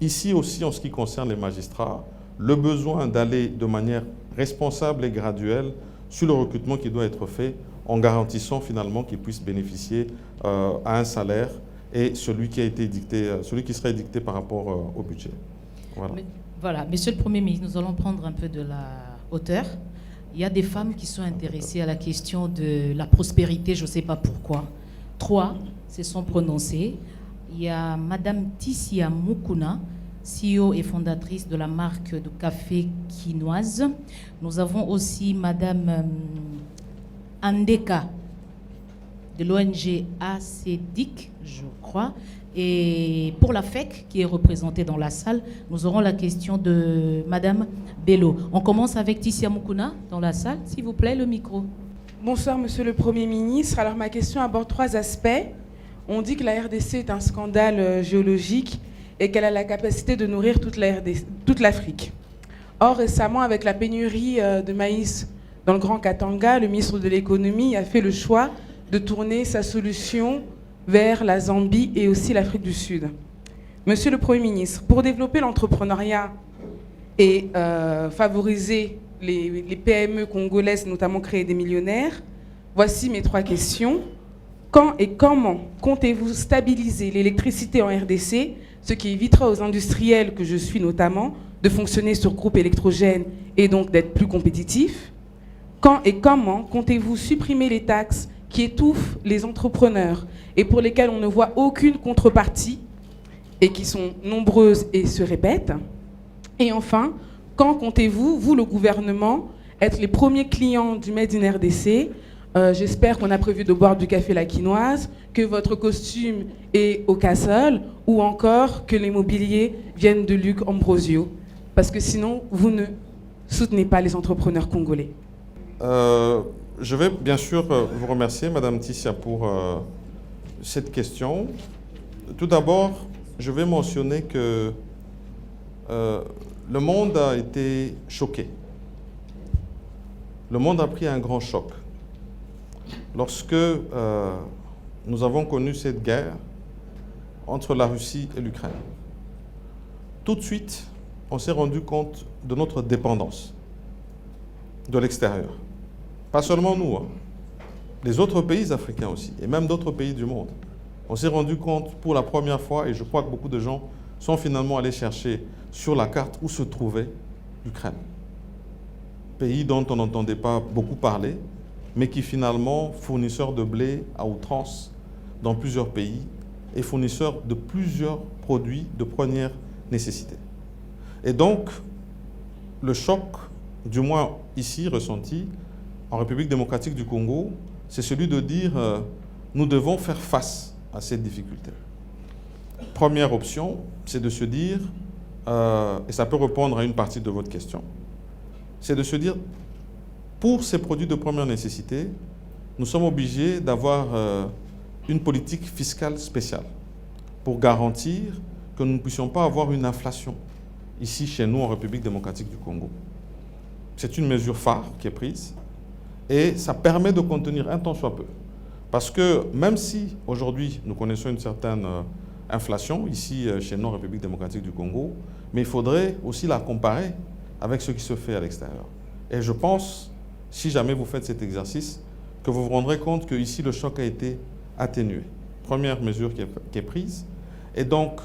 ici aussi en ce qui concerne les magistrats, le besoin d'aller de manière responsable et graduelle sur le recrutement qui doit être fait en garantissant finalement qu'ils puissent bénéficier à un salaire et celui qui a été dicté, celui qui serait dicté par rapport au budget. Voilà. Voilà, Monsieur le Premier ministre, nous allons prendre un peu de la hauteur. Il y a des femmes qui sont intéressées à la question de la prospérité, je ne sais pas pourquoi. 3 se sont prononcées. Il y a Madame Tissia Mukuna, CEO et fondatrice de la marque de café quinoise. Nous avons aussi Madame Andeka de l'ONG ACDIC, je crois. Et pour la FEC, qui est représentée dans la salle, nous aurons la question de Madame Bello. On commence avec Tissia Mukuna dans la salle. S'il vous plaît, le micro. Bonsoir, Monsieur le Premier ministre. Alors, ma question aborde 3 aspects. On dit que la RDC est un scandale géologique et qu'elle a la capacité de nourrir toute l'Afrique. Or, récemment, avec la pénurie de maïs dans le Grand Katanga, le ministre de l'Économie a fait le choix de tourner sa solution vers la Zambie et aussi l'Afrique du Sud. Monsieur le Premier ministre, pour développer l'entrepreneuriat et favoriser les PME congolaises, notamment créer des millionnaires, voici mes 3 questions. Quand et comment comptez-vous stabiliser l'électricité en RDC, ce qui évitera aux industriels que je suis notamment de fonctionner sur groupe électrogène et donc d'être plus compétitifs? Quand et comment comptez-vous supprimer les taxes qui étouffent les entrepreneurs et pour lesquels on ne voit aucune contrepartie et qui sont nombreuses et se répètent? Et enfin, quand comptez-vous, vous, le gouvernement, être les premiers clients du Made in RDC? J'espère qu'on a prévu de boire du café la quinoise, que votre costume est au Castle ou encore que les mobiliers viennent de Luc Ambrosio. Parce que sinon, vous ne soutenez pas les entrepreneurs congolais. Je vais bien sûr vous remercier, Madame Tissia, pour cette question. Tout d'abord, je vais mentionner que le monde a été choqué. Le monde a pris un grand choc. Lorsque nous avons connu cette guerre entre la Russie et l'Ukraine, tout de suite, on s'est rendu compte de notre dépendance de l'extérieur. Pas seulement nous, hein. Les autres pays africains aussi, et même d'autres pays du monde. On s'est rendu compte pour la première fois, et je crois que beaucoup de gens sont finalement allés chercher sur la carte où se trouvait l'Ukraine. Pays dont on n'entendait pas beaucoup parler, mais qui finalement, fournisseur de blé à outrance dans plusieurs pays et fournisseur de plusieurs produits de première nécessité. Et donc, le choc, du moins ici ressenti, en République démocratique du Congo, c'est celui de dire nous devons faire face à cette difficulté. Première option, c'est de se dire, et ça peut répondre à une partie de votre question, c'est de se dire, pour ces produits de première nécessité, nous sommes obligés d'avoir une politique fiscale spéciale pour garantir que nous ne puissions pas avoir une inflation ici chez nous en République démocratique du Congo. C'est une mesure phare qui est prise et ça permet de contenir un tant soit peu. Parce que même si aujourd'hui nous connaissons une certaine inflation ici chez nous en République démocratique du Congo, mais il faudrait aussi la comparer avec ce qui se fait à l'extérieur. Et je pense, si jamais vous faites cet exercice, que vous vous rendrez compte que ici le choc a été atténué. Première mesure qui est prise. Et donc,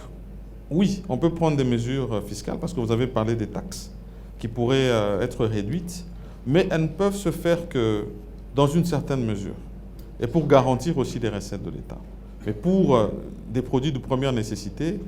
oui, on peut prendre des mesures fiscales parce que vous avez parlé des taxes qui pourraient être réduites, mais elles ne peuvent se faire que dans une certaine mesure et pour garantir aussi les recettes de l'État. Mais pour des produits de première nécessité,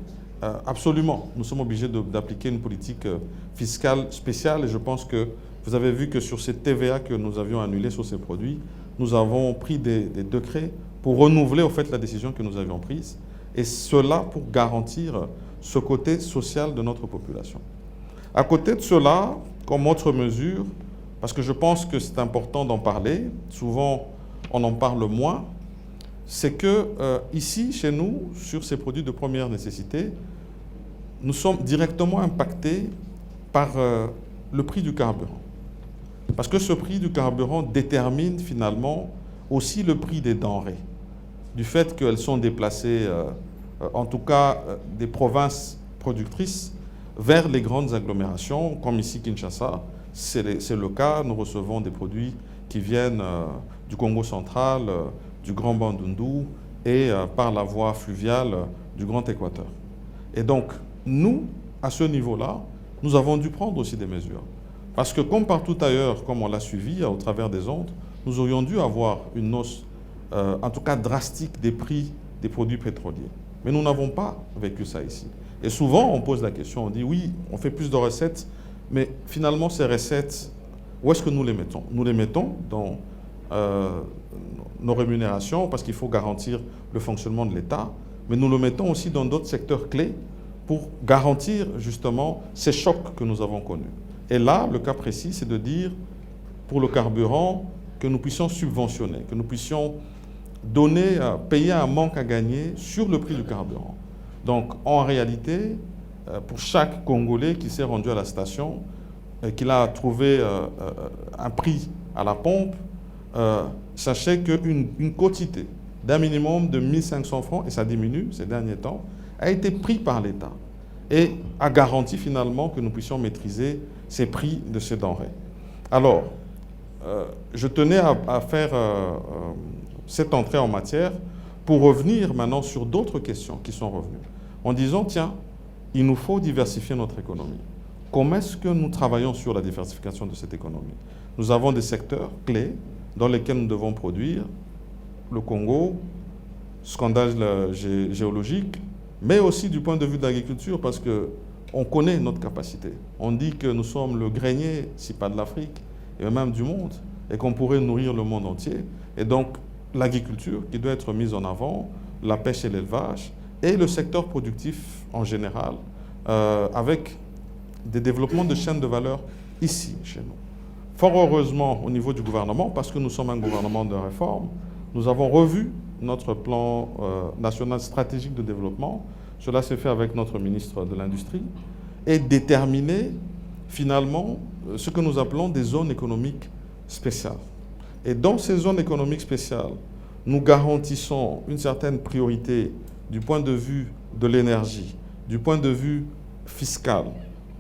absolument, nous sommes obligés d'appliquer une politique fiscale spéciale et je pense que vous avez vu que sur cette TVA que nous avions annulée sur ces produits, nous avons pris des décrets pour renouveler au fait la décision que nous avions prise et cela pour garantir ce côté social de notre population. À côté de cela, comme autre mesure, parce que je pense que c'est important d'en parler, souvent on en parle moins, c'est que ici, chez nous, sur ces produits de première nécessité, nous sommes directement impactés par le prix du carburant. Parce que ce prix du carburant détermine finalement aussi le prix des denrées, du fait qu'elles sont déplacées, en tout cas des provinces productrices, vers les grandes agglomérations, comme ici Kinshasa, c'est le cas, nous recevons des produits qui viennent du Congo central, du Grand Bandundu et par la voie fluviale du Grand Équateur. Et donc, nous, à ce niveau-là, nous avons dû prendre aussi des mesures. Parce que comme partout ailleurs, comme on l'a suivi au travers des ondes, nous aurions dû avoir une hausse, en tout cas drastique, des prix des produits pétroliers. Mais nous n'avons pas vécu ça ici. Et souvent, on pose la question, on dit oui, on fait plus de recettes, mais finalement, ces recettes, où est-ce que nous les mettons? Nous les mettons dans nos rémunérations, parce qu'il faut garantir le fonctionnement de l'État, mais nous le mettons aussi dans d'autres secteurs clés pour garantir justement ces chocs que nous avons connus. Et là, le cas précis, c'est de dire, pour le carburant, que nous puissions subventionner, que nous puissions donner, payer un manque à gagner sur le prix du carburant. Donc, en réalité, pour chaque Congolais qui s'est rendu à la station, qu'il a trouvé un prix à la pompe, sachez qu'une quotité d'un minimum de 1 500 francs, et ça diminue ces derniers temps, a été pris par l'État et a garanti finalement que nous puissions maîtriser ces prix de ces denrées. Alors, je tenais à faire cette entrée en matière pour revenir maintenant sur d'autres questions qui sont revenues, en disant, tiens, il nous faut diversifier notre économie. Comment est-ce que nous travaillons sur la diversification de cette économie? Nous avons des secteurs clés dans lesquels nous devons produire. Le Congo, scandale géologique, mais aussi du point de vue de l'agriculture, parce qu'on connaît notre capacité. On dit que nous sommes le grenier, si pas de l'Afrique, et même du monde, et qu'on pourrait nourrir le monde entier. Et donc, l'agriculture qui doit être mise en avant, la pêche et l'élevage, et le secteur productif en général, avec des développements de chaînes de valeur ici, chez nous. Fort heureusement, au niveau du gouvernement, parce que nous sommes un gouvernement de réforme, nous avons revu notre plan national stratégique de développement. Cela s'est fait avec notre ministre de l'Industrie et déterminé finalement ce que nous appelons des zones économiques spéciales. Et dans ces zones économiques spéciales, nous garantissons une certaine priorité du point de vue de l'énergie, du point de vue fiscal,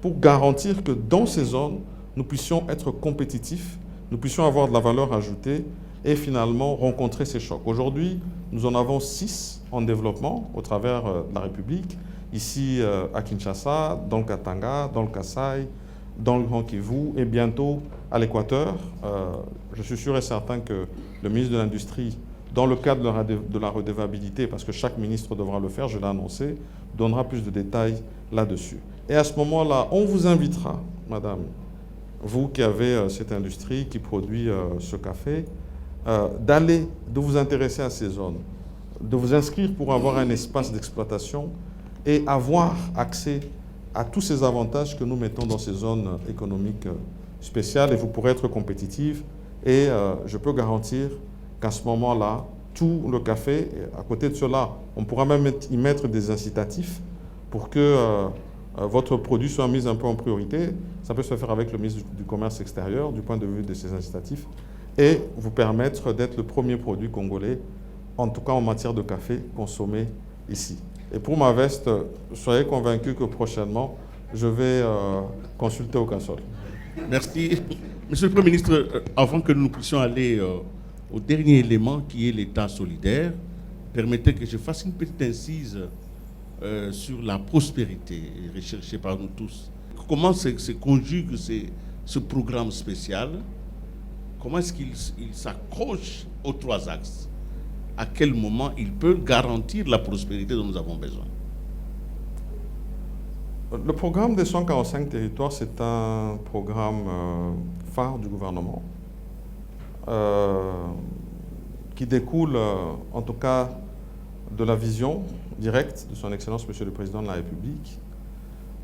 pour garantir que dans ces zones, nous puissions être compétitifs, nous puissions avoir de la valeur ajoutée et finalement rencontrer ces chocs. Aujourd'hui, nous en avons 6 en développement au travers de la République ici à Kinshasa, dans le Katanga, dans le Kasaï, dans le Grand Kivu et bientôt à l'Équateur. Je suis sûr et certain que le ministre de l'Industrie, dans le cadre de la redevabilité, parce que chaque ministre devra le faire, je l'ai annoncé, donnera plus de détails là-dessus. Et à ce moment-là, on vous invitera, madame, vous qui avez cette industrie qui produit ce café, de vous intéresser à ces zones, de vous inscrire pour avoir un espace d'exploitation et avoir accès à tous ces avantages que nous mettons dans ces zones économiques spéciales, et vous pourrez être compétitive. Et je peux garantir qu'à ce moment-là, tout le café, à côté de cela, on pourra même y mettre des incitatifs pour que votre produit soit mis un peu en priorité. Ça peut se faire avec le ministre du Commerce extérieur, du point de vue de ces incitatifs, et vous permettre d'être le premier produit congolais, en tout cas en matière de café, consommé ici. Et pour ma veste, soyez convaincus que prochainement, je vais consulter au Casol. Merci. Monsieur le Premier ministre, avant que nous puissions aller au dernier élément qui est l'État solidaire, permettez que je fasse une petite incise sur la prospérité recherchée par nous tous. Comment se conjugue ce programme spécial? Comment est-ce qu'il s'accroche aux 3 axes? À quel moment il peut garantir la prospérité dont nous avons besoin? Le programme des 145 territoires, c'est un programme phare du gouvernement qui découle, en tout cas, de la vision directe de son Excellence, Monsieur le Président de la République,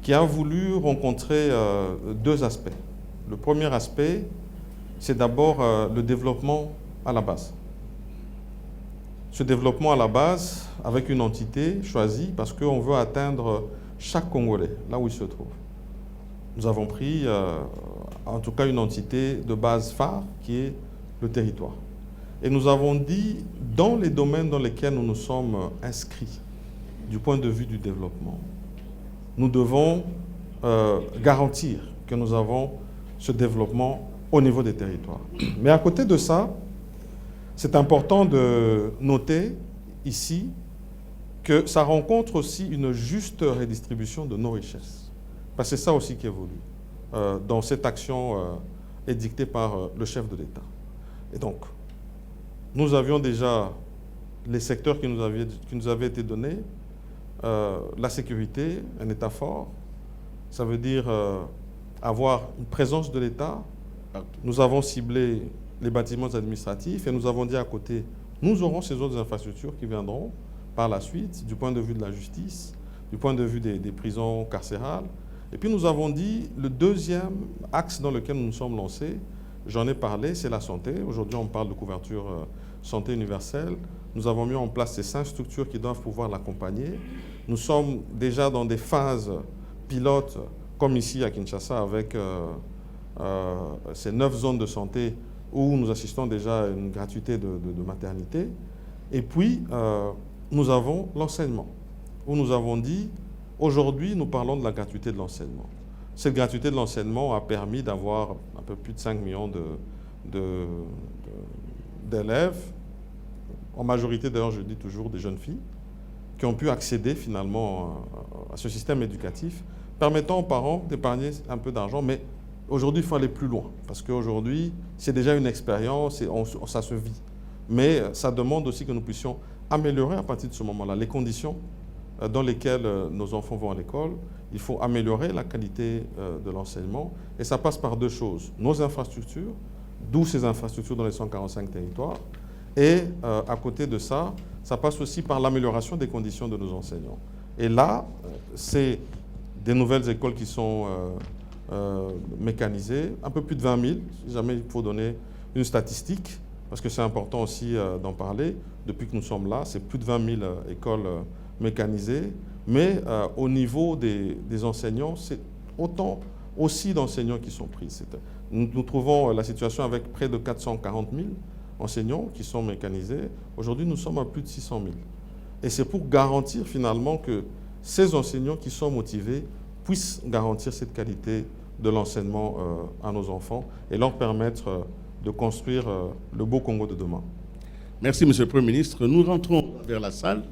qui a voulu rencontrer 2 aspects. Le premier aspect, c'est d'abord le développement à la base. Ce développement à la base, avec une entité choisie, parce qu'on veut atteindre chaque Congolais, là où il se trouve. Nous avons pris, en tout cas, une entité de base phare, qui est le territoire. Et nous avons dit, dans les domaines dans lesquels nous nous sommes inscrits, du point de vue du développement, nous devons garantir que nous avons ce développement au niveau des territoires. Mais à côté de ça, c'est important de noter ici que ça rencontre aussi une juste redistribution de nos richesses. Parce que c'est ça aussi qui évolue dans cette action édictée par le chef de l'État. Et donc, nous avions déjà les secteurs qui nous avaient été donnés, la sécurité, un État fort, ça veut dire avoir une présence de l'État. Nous avons ciblé les bâtiments administratifs et nous avons dit à côté, nous aurons ces autres infrastructures qui viendront par la suite, du point de vue de la justice, du point de vue des prisons carcérales. Et puis nous avons dit, le deuxième axe dans lequel nous nous sommes lancés, j'en ai parlé, c'est la santé. Aujourd'hui, on parle de couverture santé universelle. Nous avons mis en place ces 5 structures qui doivent pouvoir l'accompagner. Nous sommes déjà dans des phases pilotes, comme ici à Kinshasa, avec ces 9 zones de santé où nous assistons déjà à une gratuité de maternité. Et puis, nous avons l'enseignement, où nous avons dit, aujourd'hui, nous parlons de la gratuité de l'enseignement. Cette gratuité de l'enseignement a permis d'avoir un peu plus de 5 millions d'élèves, en majorité d'ailleurs, je dis toujours, des jeunes filles, qui ont pu accéder finalement à ce système éducatif, permettant aux parents d'épargner un peu d'argent, mais aujourd'hui, il faut aller plus loin, parce qu'aujourd'hui, c'est déjà une expérience et ça se vit. Mais ça demande aussi que nous puissions améliorer à partir de ce moment-là les conditions dans lesquelles nos enfants vont à l'école. Il faut améliorer la qualité de l'enseignement et ça passe par 2 choses. Nos infrastructures, d'où ces infrastructures dans les 145 territoires, et à côté de ça, ça passe aussi par l'amélioration des conditions de nos enseignants. Et là, c'est des nouvelles écoles qui sont mécanisées, un peu plus de 20 000, si jamais il faut donner une statistique, parce que c'est important aussi d'en parler. Depuis que nous sommes là, c'est plus de 20 000 écoles mécanisées, mais au niveau des enseignants, c'est autant aussi d'enseignants qui sont pris. Nous trouvons la situation avec près de 440 000 enseignants qui sont mécanisés. Aujourd'hui, nous sommes à plus de 600 000. Et c'est pour garantir finalement que ces enseignants qui sont motivés puissent garantir cette qualité de l'enseignement à nos enfants et leur permettre de construire le beau Congo de demain. Merci, Monsieur le Premier ministre. Nous rentrons vers la salle,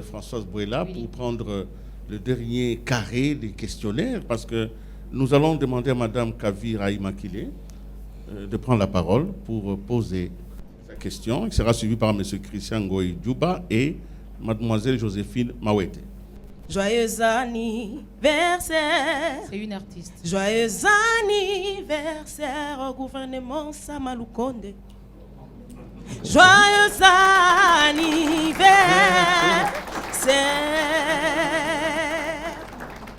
Françoise Bouela, pour prendre le dernier carré des questionnaires, parce que nous allons demander à Mme Kavira Imakile de prendre la parole pour poser sa question. Il sera suivi par M. Christian Ngoï Djouba et Mme Joséphine Mawete. Joyeux anniversaire. C'est une artiste. Joyeux anniversaire au gouvernement Sama Lukonde. Joyeux anniversaire.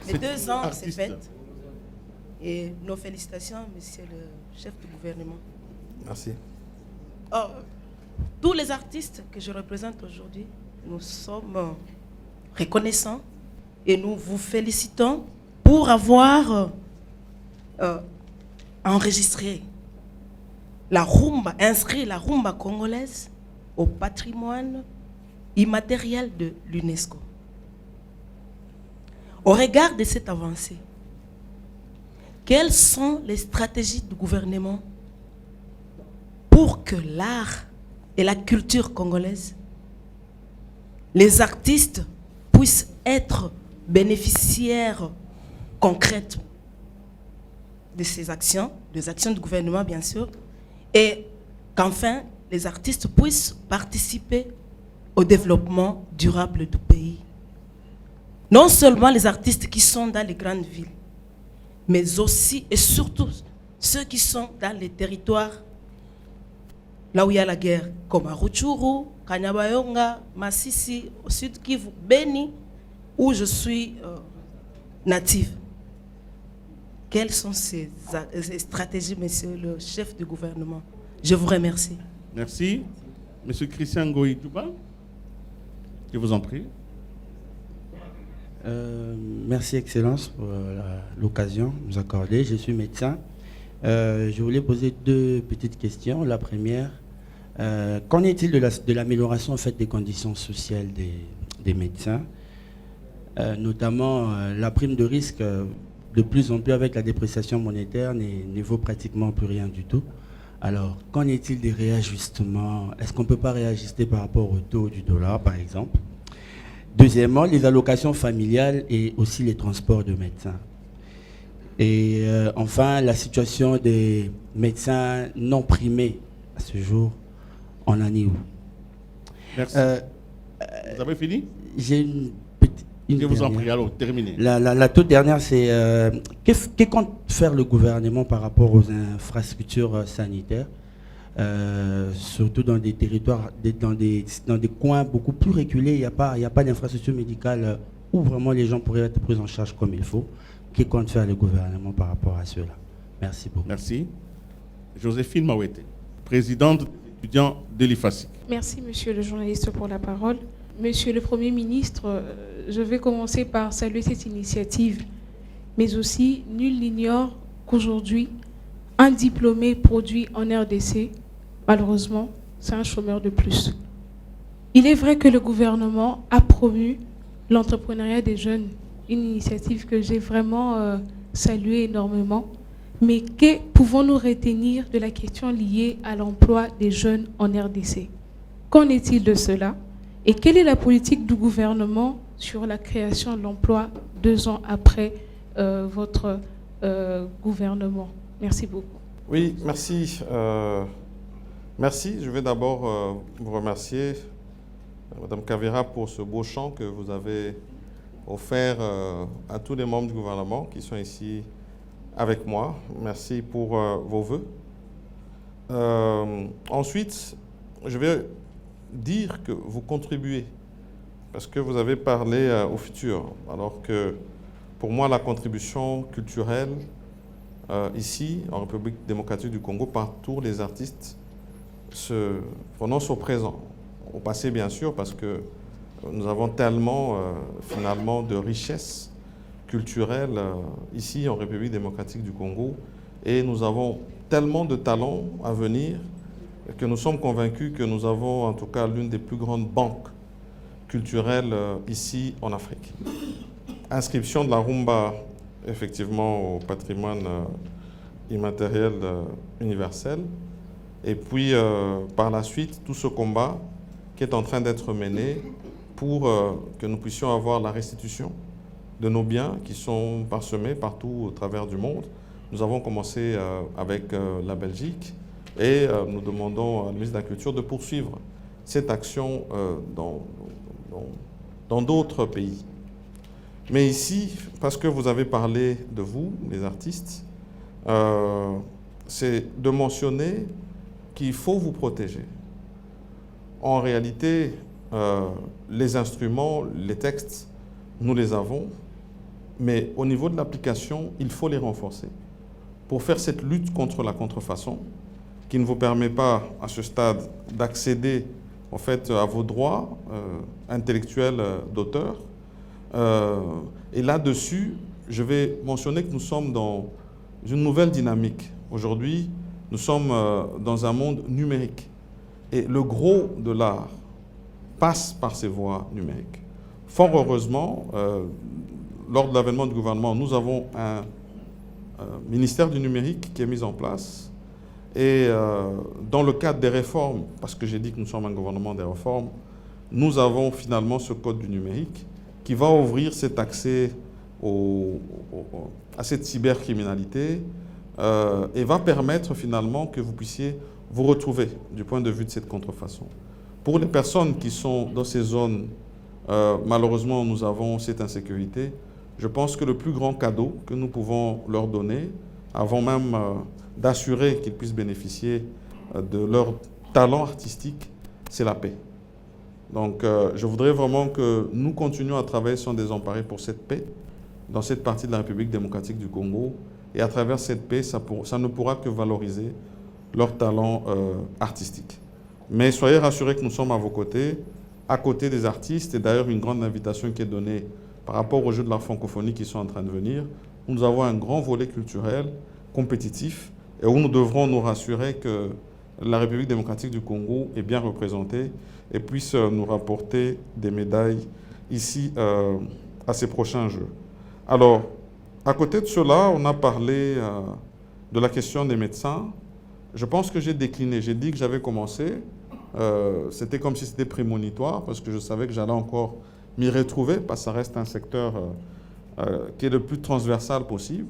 Les 2 ans, c'est fait. Et nos félicitations, monsieur le chef du gouvernement. Merci. Tous les artistes que je représente aujourd'hui, nous sommes reconnaissants et nous vous félicitons pour avoir enregistré la rumba, inscrit la rumba congolaise au patrimoine immatériel de l'UNESCO. Au regard de cette avancée, quelles sont les stratégies du gouvernement pour que l'art et la culture congolaise, les artistes puissent être bénéficiaires concrètes de ces actions, des actions du gouvernement bien sûr, et qu'enfin les artistes puissent participer au développement durable du pays. Non seulement les artistes qui sont dans les grandes villes, mais aussi et surtout ceux qui sont dans les territoires là où il y a la guerre, comme à Rutshuru, Kanyabayonga, Masisi, au sud Kivu, Beni, où je suis native. Quelles sont ces stratégies, monsieur le chef du gouvernement? Je vous remercie. Merci. Monsieur Christian Ngoï Djouba, je vous en prie. Merci, Excellence, pour l'occasion de nous accorder. Je suis médecin. Je voulais poser 2 petites questions. La première, qu'en est-il de l'amélioration en fait, des conditions sociales des médecins, notamment la prime de risque, de plus en plus avec la dépréciation monétaire, ne vaut pratiquement plus rien du tout. Alors, qu'en est-il des réajustements? Est-ce qu'on ne peut pas réajuster par rapport au taux du dollar, par exemple? Deuxièmement, les allocations familiales et aussi les transports de médecins. Et enfin, la situation des médecins non primés à ce jour, on en est où? Merci. Vous avez fini? J'ai une petite... Je vous en prie, alors terminez. La toute dernière, c'est que compte faire le gouvernement par rapport aux infrastructures sanitaires, surtout dans des territoires, dans des coins beaucoup plus reculés, il n'y a pas d'infrastructure médicale où vraiment les gens pourraient être pris en charge comme il faut. Que compte faire le gouvernement par rapport à cela? Merci beaucoup. Merci. Joséphine Mawete, présidente des étudiants de l'IFASIC. Merci, monsieur le journaliste, pour la parole. Monsieur le Premier ministre, je vais commencer par saluer cette initiative, mais aussi, nul n'ignore qu'aujourd'hui, un diplômé produit en RDC, malheureusement, c'est un chômeur de plus. Il est vrai que le gouvernement a promu l'entrepreneuriat des jeunes, une initiative que j'ai vraiment saluée énormément, mais que pouvons-nous retenir de la question liée à l'emploi des jeunes en RDC? Qu'en est-il de cela? Et quelle est la politique du gouvernement sur la création de l'emploi 2 ans après votre gouvernement? Merci beaucoup. Oui, merci. Merci. Je vais d'abord vous remercier, Madame Kavira, pour ce beau chant que vous avez offert à tous les membres du gouvernement qui sont ici avec moi. Merci pour vos vœux. Ensuite, je vais dire que vous contribuez, parce que vous avez parlé au futur, alors que pour moi, la contribution culturelle ici, en République démocratique du Congo, par tous les artistes se prononcent au présent. Au passé, bien sûr, parce que nous avons tellement, finalement, de richesses culturelles ici, en République démocratique du Congo, et nous avons tellement de talents à venir que nous sommes convaincus que nous avons, en tout cas, l'une des plus grandes banques culturelles ici, en Afrique. Inscription de la rumba, effectivement, au patrimoine immatériel universel. Et puis, par la suite, tout ce combat qui est en train d'être mené pour que nous puissions avoir la restitution de nos biens qui sont parsemés partout au travers du monde. Nous avons commencé avec la Belgique et nous demandons à la ministre de la Culture de poursuivre cette action dans d'autres pays. Mais ici, parce que vous avez parlé de vous, les artistes, c'est de mentionner qu'il faut vous protéger. En réalité, les instruments, les textes, nous les avons, mais au niveau de l'application, il faut les renforcer pour faire cette lutte contre la contrefaçon qui ne vous permet pas, à ce stade, d'accéder en fait, à vos droits intellectuels d'auteur. Et là-dessus, je vais mentionner que nous sommes dans une nouvelle dynamique. Aujourd'hui, nous sommes dans un monde numérique. Et le gros de l'art passe par ces voies numériques. Fort heureusement, lors de l'avènement du gouvernement, nous avons un ministère du numérique qui est mis en place. Et dans le cadre des réformes, parce que j'ai dit que nous sommes un gouvernement des réformes, nous avons finalement ce code du numérique qui va ouvrir cet accès à cette cybercriminalité et va permettre finalement que vous puissiez vous retrouver du point de vue de cette contrefaçon. Pour les personnes qui sont dans ces zones, malheureusement, nous avons cette insécurité. Je pense que le plus grand cadeau que nous pouvons leur donner, avant même d'assurer qu'ils puissent bénéficier de leur talent artistique, c'est la paix. Donc, je voudrais vraiment que nous continuions à travailler sans désemparer pour cette paix dans cette partie de la République démocratique du Congo. Et à travers cette paix, ça ne pourra que valoriser leur talent artistique. Mais soyez rassurés que nous sommes à vos côtés, à côté des artistes. Et d'ailleurs, une grande invitation qui est donnée par rapport aux Jeux de la francophonie qui sont en train de venir. Nous avons un grand volet culturel, compétitif, et où nous devrons nous rassurer que la République démocratique du Congo est bien représentée et puisse nous rapporter des médailles ici à ces prochains Jeux. Alors, à côté de cela, on a parlé de la question des médecins. Je pense que j'ai décliné. J'ai dit que j'avais commencé. C'était comme si c'était prémonitoire parce que je savais que j'allais encore m'y retrouver parce que ça reste un secteur qui est le plus transversal possible.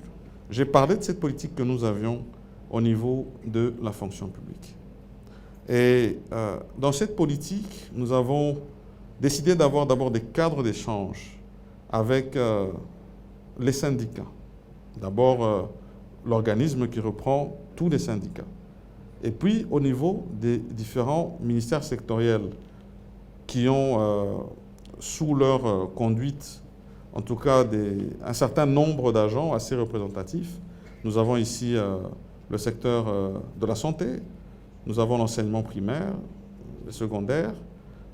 J'ai parlé de cette politique que nous avions au niveau de la fonction publique. Et dans cette politique, nous avons décidé d'avoir d'abord des cadres d'échange avec les syndicats. D'abord, l'organisme qui reprend tous les syndicats. Et puis, au niveau des différents ministères sectoriels qui ont sous leur conduite, en tout cas, un certain nombre d'agents assez représentatifs. Nous avons ici le secteur de la santé, nous avons l'enseignement primaire, le secondaire,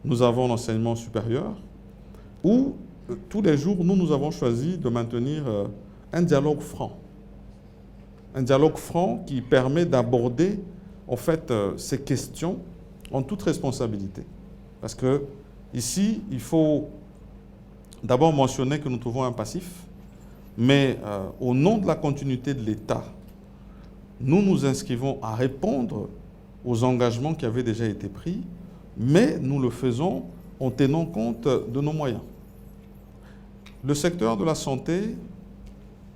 nous avons l'enseignement supérieur, où tous les jours, nous avons choisi de maintenir un dialogue franc. Un dialogue franc qui permet d'aborder, en fait, ces questions en toute responsabilité. Parce que ici, il faut d'abord mentionner que nous trouvons un passif, mais au nom de la continuité de l'État, nous nous inscrivons à répondre aux engagements qui avaient déjà été pris, mais nous le faisons en tenant compte de nos moyens. Le secteur de la santé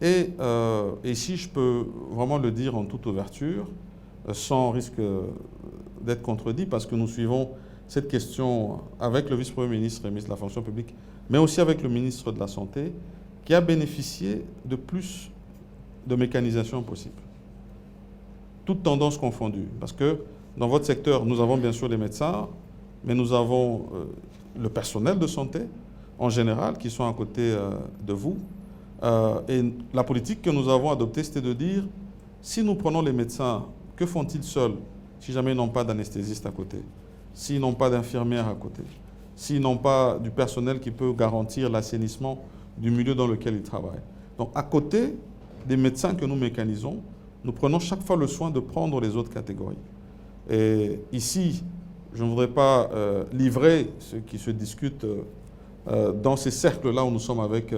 est, et si je peux vraiment le dire en toute ouverture, sans risque d'être contredit, parce que nous suivons cette question avec le vice-premier ministre et ministre de la fonction publique, mais aussi avec le ministre de la Santé, qui a bénéficié de plus de mécanisation possible. Toutes tendances confondues. Parce que dans votre secteur, nous avons bien sûr les médecins, mais nous avons le personnel de santé en général qui sont à côté de vous. Et la politique que nous avons adoptée, c'était de dire, si nous prenons les médecins, que font-ils seuls si jamais ils n'ont pas d'anesthésiste à côté, s'ils n'ont pas d'infirmière à côté, s'ils n'ont pas du personnel qui peut garantir l'assainissement du milieu dans lequel ils travaillent. Donc, à côté des médecins que nous mécanisons, nous prenons chaque fois le soin de prendre les autres catégories. Et ici, je ne voudrais pas livrer ce qui se discute dans ces cercles-là où nous sommes avec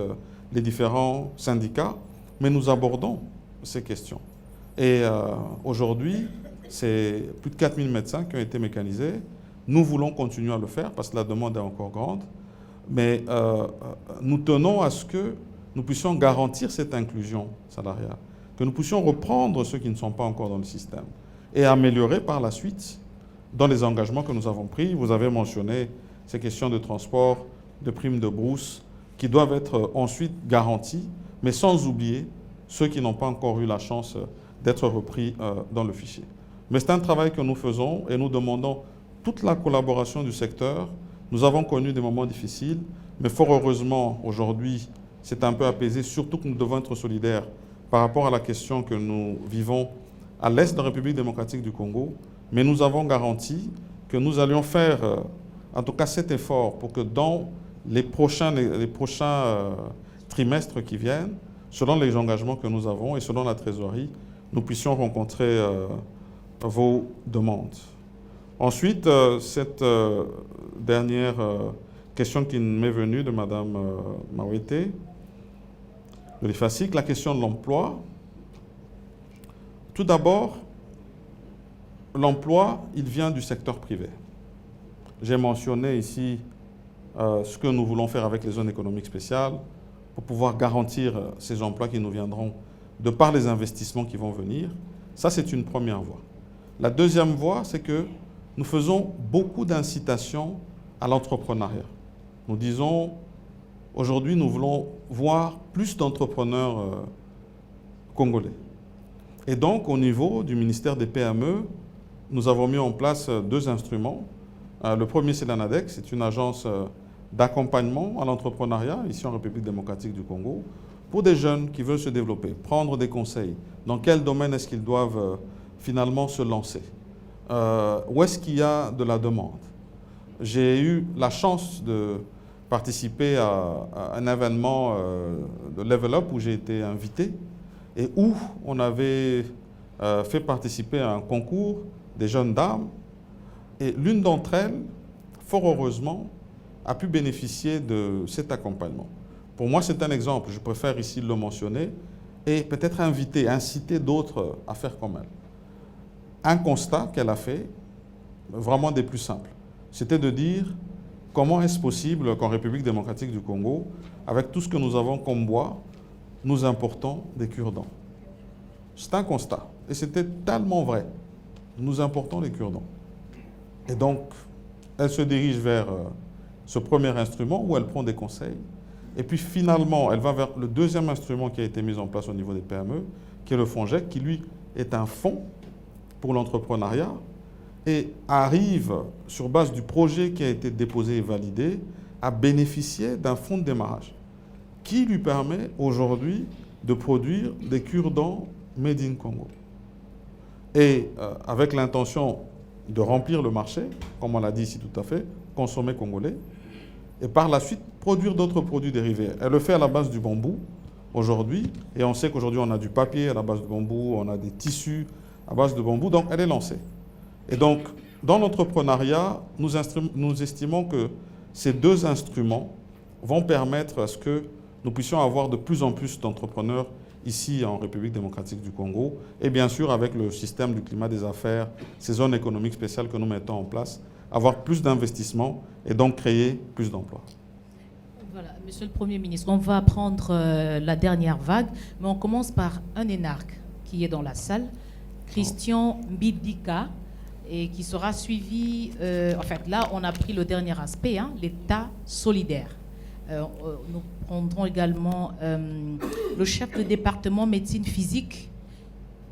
les différents syndicats, mais nous abordons ces questions. Et aujourd'hui, c'est plus de 4000 médecins qui ont été mécanisés. Nous voulons continuer à le faire parce que la demande est encore grande. Mais nous tenons à ce que nous puissions garantir cette inclusion salariale, que nous puissions reprendre ceux qui ne sont pas encore dans le système et améliorer par la suite dans les engagements que nous avons pris. Vous avez mentionné ces questions de transport, de primes de brousse, qui doivent être ensuite garanties, mais sans oublier ceux qui n'ont pas encore eu la chance d'être repris dans le fichier. Mais c'est un travail que nous faisons et nous demandons toute la collaboration du secteur. Nous avons connu des moments difficiles, mais fort heureusement, aujourd'hui, c'est un peu apaisé, surtout que nous devons être solidaires par rapport à la question que nous vivons à l'est de la République démocratique du Congo. Mais nous avons garanti que nous allions faire, en tout cas cet effort, pour que dans les prochains trimestres qui viennent, selon les engagements que nous avons et selon la trésorerie, nous puissions rencontrer vos demandes. Ensuite, cette dernière question qui m'est venue de Mme Mawete, de l'IFASIC, la question de l'emploi. Tout d'abord, l'emploi, il vient du secteur privé. J'ai mentionné ici ce que nous voulons faire avec les zones économiques spéciales pour pouvoir garantir ces emplois qui nous viendront de par les investissements qui vont venir. Ça, c'est une première voie. La deuxième voie, c'est que nous faisons beaucoup d'incitations à l'entrepreneuriat. Nous disons, aujourd'hui, nous voulons voir plus d'entrepreneurs congolais. Et donc, au niveau du ministère des PME, nous avons mis en place 2 instruments. Le premier, c'est l'ANADEC, c'est une agence d'accompagnement à l'entrepreneuriat, ici en République démocratique du Congo, pour des jeunes qui veulent se développer, prendre des conseils. Dans quel domaine est-ce qu'ils doivent finalement se lancer? Où est-ce qu'il y a de la demande? J'ai eu la chance de participer à un événement de Level Up où j'ai été invité et où on avait fait participer à un concours des jeunes dames. Et l'une d'entre elles, fort heureusement, a pu bénéficier de cet accompagnement. Pour moi, c'est un exemple, je préfère ici le mentionner, et peut-être inciter d'autres à faire comme elle. Un constat qu'elle a fait, vraiment des plus simples, c'était de dire comment est-ce possible qu'en République démocratique du Congo, avec tout ce que nous avons comme bois, nous importons des cure-dents. C'est un constat, et c'était tellement vrai. Nous importons des cure-dents. Et donc, elle se dirige vers ce premier instrument où elle prend des conseils. Et puis finalement, elle va vers le deuxième instrument qui a été mis en place au niveau des PME, qui est le FONGEC, qui lui est un fonds pour l'entrepreneuriat et arrive, sur base du projet qui a été déposé et validé, à bénéficier d'un fonds de démarrage qui lui permet aujourd'hui de produire des cure-dents made in Congo. Et avec l'intention de remplir le marché, comme on l'a dit ici tout à fait, consommer congolais, et par la suite produire d'autres produits dérivés. Elle le fait à la base du bambou aujourd'hui, et on sait qu'aujourd'hui on a du papier à la base de bambou, on a des tissus à base de bambou, donc elle est lancée. Et donc, dans l'entrepreneuriat, nous estimons que ces 2 instruments vont permettre à ce que nous puissions avoir de plus en plus d'entrepreneurs ici en République démocratique du Congo, et bien sûr avec le système du climat des affaires, ces zones économiques spéciales que nous mettons en place, avoir plus d'investissements et donc créer plus d'emplois. Voilà, Monsieur le Premier ministre, on va prendre la dernière vague, mais on commence par un énarque qui est dans la salle, Christian Mbidika, et qui sera suivi, en fait là on a pris le dernier aspect, hein, l'État solidaire. Nous prendrons également le chef de département médecine physique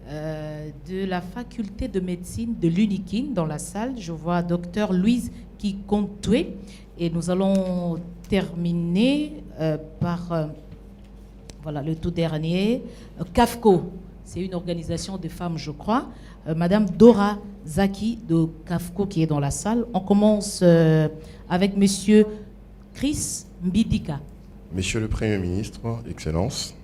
de la faculté de médecine de l'UNIKIN dans la salle. Je vois Dr Louise Kikontoué et nous allons terminer par voilà, le tout dernier, CAFCO. C'est une organisation de femmes, je crois. Madame Dora Zaki de CAFCO qui est dans la salle. On commence avec Monsieur Chris Mbidika. Monsieur le Premier ministre, Excellences,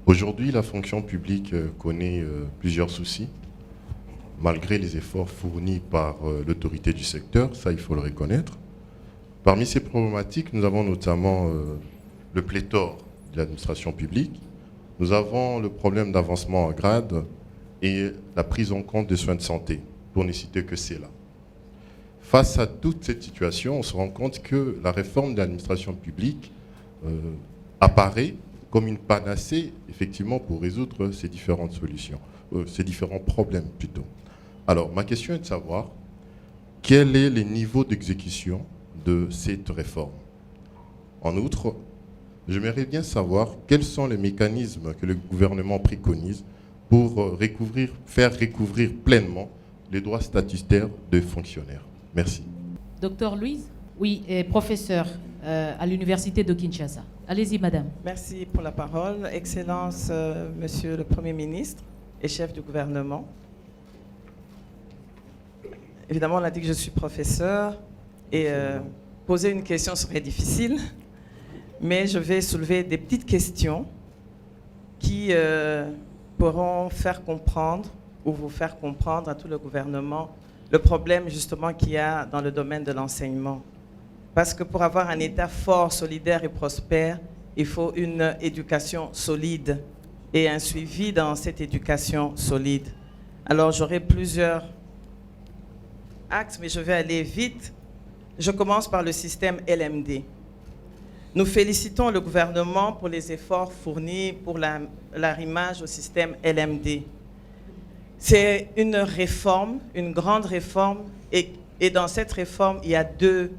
aujourd'hui la fonction publique connaît plusieurs soucis, malgré les efforts fournis par l'autorité du secteur, ça il faut le reconnaître. Parmi ces problématiques, nous avons notamment le pléthore de l'administration publique, nous avons le problème d'avancement en grade et la prise en compte des soins de santé, pour ne citer que cela. Face à toute cette situation, on se rend compte que la réforme de l'administration publique apparaît comme une panacée, effectivement, pour résoudre ces différentes solutions, ces différents problèmes plutôt. Alors, ma question est de savoir quel est le niveau d'exécution de cette réforme. En outre, j'aimerais bien savoir quels sont les mécanismes que le gouvernement préconise pour faire recouvrir pleinement les droits statutaires des fonctionnaires. Merci. Docteur Louise? Oui, professeur à l'Université de Kinshasa. Allez-y, madame. Merci pour la parole. Excellence, Monsieur le Premier ministre et chef du gouvernement. Évidemment, on a dit que je suis professeur et poser une question serait difficile, mais je vais soulever des petites questions qui pourront faire comprendre ou vous faire comprendre à tout le gouvernement le problème justement qu'il y a dans le domaine de l'enseignement. Parce que pour avoir un État fort, solidaire et prospère, il faut une éducation solide et un suivi dans cette éducation solide. Alors j'aurai plusieurs axes, mais je vais aller vite. Je commence par le système LMD. Nous félicitons le gouvernement pour les efforts fournis pour l'arrimage au système LMD. C'est une réforme, une grande réforme, et dans cette réforme, il y a deux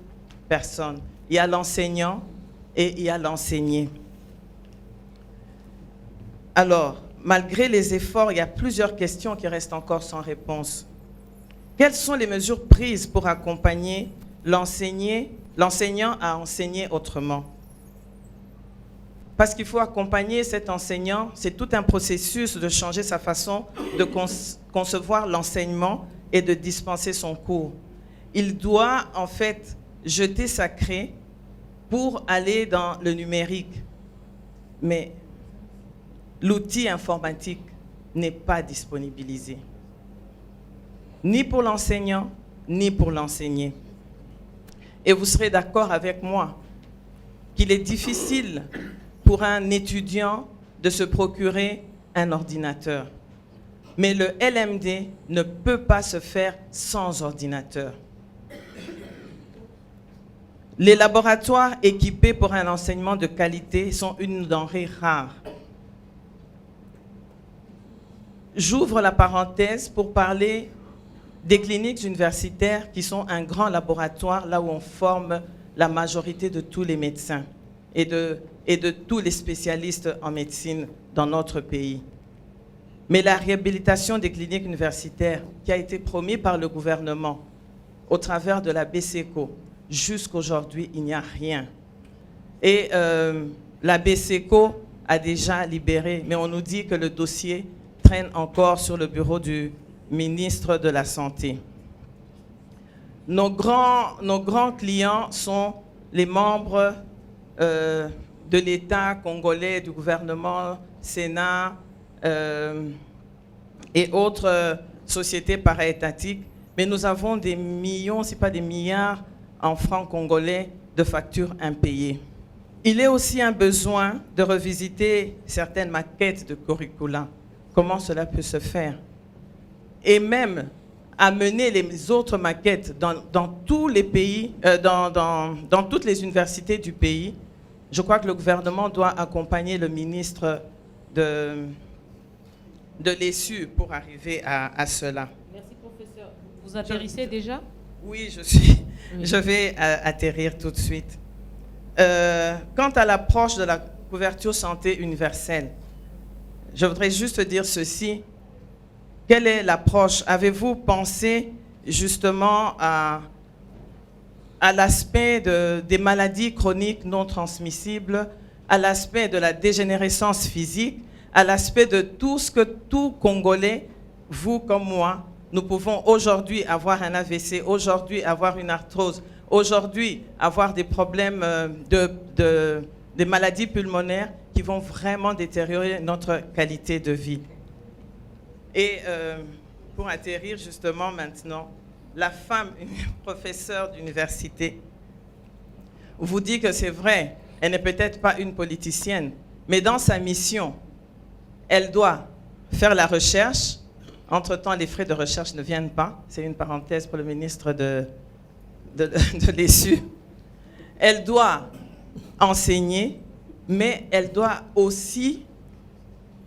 personnes. Il y a l'enseignant et il y a l'enseigné. Alors, malgré les efforts, il y a plusieurs questions qui restent encore sans réponse. Quelles sont les mesures prises pour accompagner l'enseignant à enseigner autrement? Parce qu'il faut accompagner cet enseignant, c'est tout un processus de changer sa façon de concevoir l'enseignement et de dispenser son cours. Il doit en fait jeter sa craie pour aller dans le numérique. Mais l'outil informatique n'est pas disponibilisé, ni pour l'enseignant, ni pour l'enseigné. Et vous serez d'accord avec moi qu'il est difficile pour un étudiant de se procurer un ordinateur. Mais le LMD ne peut pas se faire sans ordinateur. Les laboratoires équipés pour un enseignement de qualité sont une denrée rare. J'ouvre la parenthèse pour parler des cliniques universitaires qui sont un grand laboratoire là où on forme la majorité de tous les médecins et de tous les spécialistes en médecine dans notre pays. Mais la réhabilitation des cliniques universitaires qui a été promise par le gouvernement au travers de la BCECO, jusqu'aujourd'hui, il n'y a rien. Et la BCECO a déjà libéré, mais on nous dit que le dossier traîne encore sur le bureau du ministre de la Santé. Nos grands clients sont les membres de l'État congolais, du gouvernement, Sénat et autres sociétés para-étatiques. Mais nous avons des millions, si pas des milliards, en francs congolais de factures impayées. Il est aussi un besoin de revisiter certaines maquettes de curricula. Comment cela peut se faire? Et même amener les autres maquettes dans tous les pays, dans toutes les universités du pays. Je crois que le gouvernement doit accompagner le ministre de l'ESU pour arriver à cela. Merci, professeur. Vous atterrissez déjà? Oui, je vais atterrir tout de suite. Quant à l'approche de la couverture santé universelle, je voudrais juste dire ceci. Quelle est l'approche? Avez-vous pensé justement à l'aspect des maladies chroniques non transmissibles, à l'aspect de la dégénérescence physique, à l'aspect de tout ce que tout Congolais, vous comme moi, nous pouvons aujourd'hui avoir un AVC, aujourd'hui avoir une arthrose, aujourd'hui avoir des problèmes des maladies pulmonaires qui vont vraiment détériorer notre qualité de vie. Et pour atterrir justement maintenant, la femme, une professeure d'université, vous dit que c'est vrai, elle n'est peut-être pas une politicienne, mais dans sa mission, elle doit faire la recherche. Entre-temps, les frais de recherche ne viennent pas. C'est une parenthèse pour le ministre de l'ESU. Elle doit enseigner mais elle doit aussi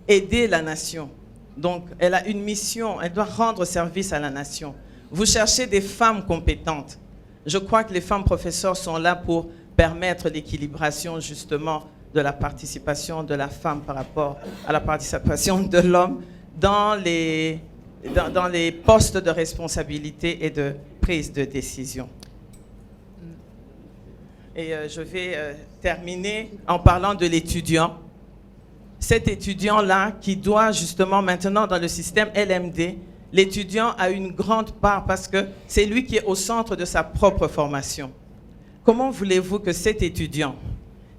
aider la nation. Donc, elle a une mission, elle doit rendre service à la nation. Vous cherchez des femmes compétentes. Je crois que les femmes professeurs sont là pour permettre l'équilibration, justement, de la participation de la femme par rapport à la participation de l'homme dans les postes de responsabilité et de prise de décision. Et je vais terminer en parlant de l'étudiant. Cet étudiant-là qui doit justement maintenant dans le système LMD, l'étudiant a une grande part parce que c'est lui qui est au centre de sa propre formation. Comment voulez-vous que cet étudiant,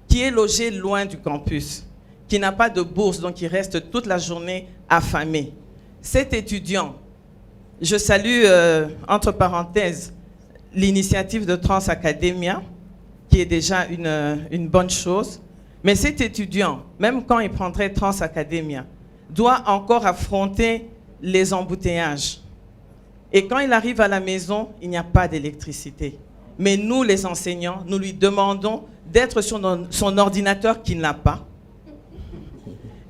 qui est logé loin du campus, qui n'a pas de bourse, donc il reste toute la journée affamé, cet étudiant, je salue, entre parenthèses, l'initiative de Trans Academia, qui est déjà une bonne chose, mais cet étudiant, même quand il prendrait Trans Academia, doit encore affronter les embouteillages. Et quand il arrive à la maison, il n'y a pas d'électricité. Mais nous, les enseignants, nous lui demandons d'être sur son ordinateur qu'il n'a pas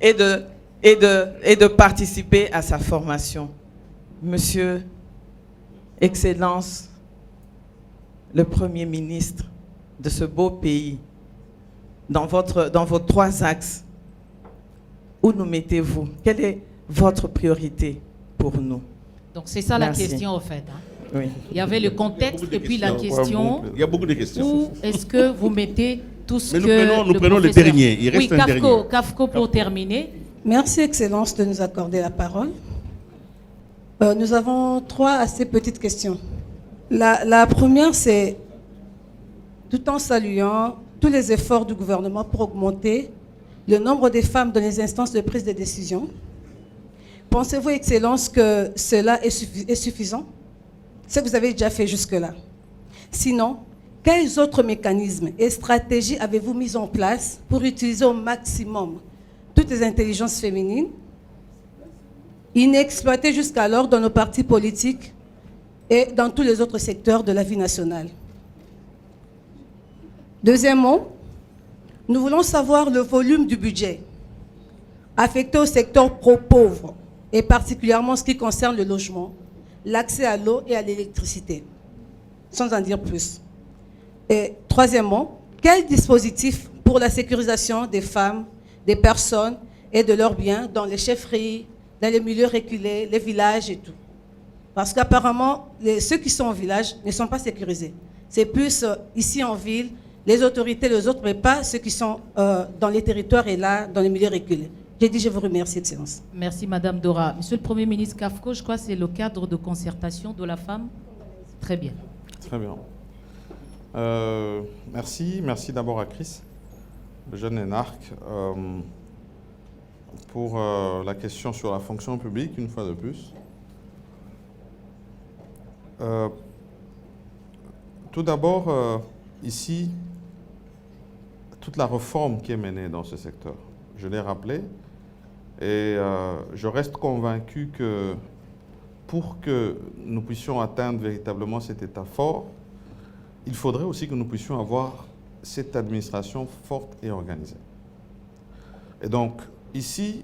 et de participer à sa formation. Monsieur, Excellence, le Premier ministre de ce beau pays, dans vos 3 axes, où nous mettez-vous? Quelle est votre priorité pour nous? Donc c'est ça. Merci. La question, en fait. Hein. Oui. Il y avait le contexte et puis la question. Il y a beaucoup de questions. Où est-ce que vous mettez tout ce Mais que nous prenons le dernier. Il reste oui, un dernier. Kafko pour terminer. Merci, Excellence, de nous accorder la parole. Nous avons 3 assez petites questions. La première, c'est, tout en saluant tous les efforts du gouvernement pour augmenter le nombre de femmes dans les instances de prise de décision, pensez-vous, Excellence, que cela est suffisant? Ce que vous avez déjà fait jusque-là. Sinon, quels autres mécanismes et stratégies avez-vous mis en place pour utiliser au maximum toutes les intelligences féminines inexploitées jusqu'alors dans nos partis politiques et dans tous les autres secteurs de la vie nationale? Deuxièmement, nous voulons savoir le volume du budget affecté au secteur pro-pauvre, et particulièrement ce qui concerne le logement, l'accès à l'eau et à l'électricité, sans en dire plus. Et troisièmement, quel dispositif pour la sécurisation des femmes, des personnes et de leurs biens dans les chefferies, dans les milieux reculés, les villages et tout? Parce qu'apparemment, ceux qui sont au village ne sont pas sécurisés. C'est plus ici en ville, les autorités, les autres, mais pas ceux qui sont dans les territoires et là, dans les milieux reculés. J'ai dit, je vous remercie, Excellence. Merci, Madame Dora. Monsieur le Premier ministre Kafko, je crois que c'est le cadre de concertation de la femme. Très bien. Très bien. Merci. Merci d'abord à Chris, le jeune énarque, pour la question sur la fonction publique, une fois de plus. Tout d'abord, ici, toute la réforme qui est menée dans ce secteur, je l'ai rappelé, et je reste convaincu que pour que nous puissions atteindre véritablement cet état fort, il faudrait aussi que nous puissions avoir cette administration forte et organisée. Et donc, ici,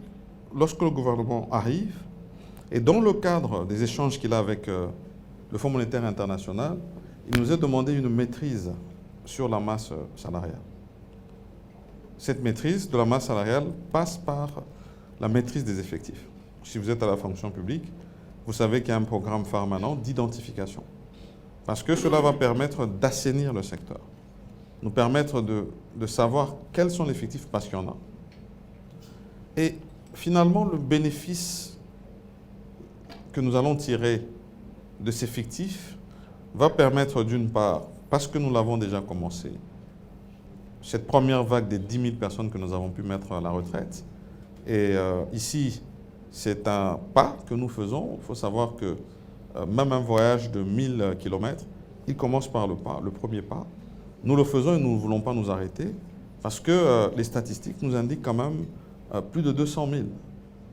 lorsque le gouvernement arrive, et dans le cadre des échanges qu'il a avec le Fonds monétaire international, il nous a demandé une maîtrise sur la masse salariale. Cette maîtrise de la masse salariale passe par la maîtrise des effectifs. Si vous êtes à la fonction publique, vous savez qu'il y a un programme permanent d'identification. Parce que cela va permettre d'assainir le secteur, nous permettre de savoir quels sont les effectifs, parce qu'il y en a. Et finalement, le bénéfice que nous allons tirer de ces fictifs va permettre d'une part, parce que nous l'avons déjà commencé, cette première vague des 10 000 personnes que nous avons pu mettre à la retraite. Et ici, c'est un pas que nous faisons. Il faut savoir que même un voyage de 1000 km, il commence par le pas, le premier pas. Nous le faisons et nous ne voulons pas nous arrêter parce que les statistiques nous indiquent quand même plus de 200 000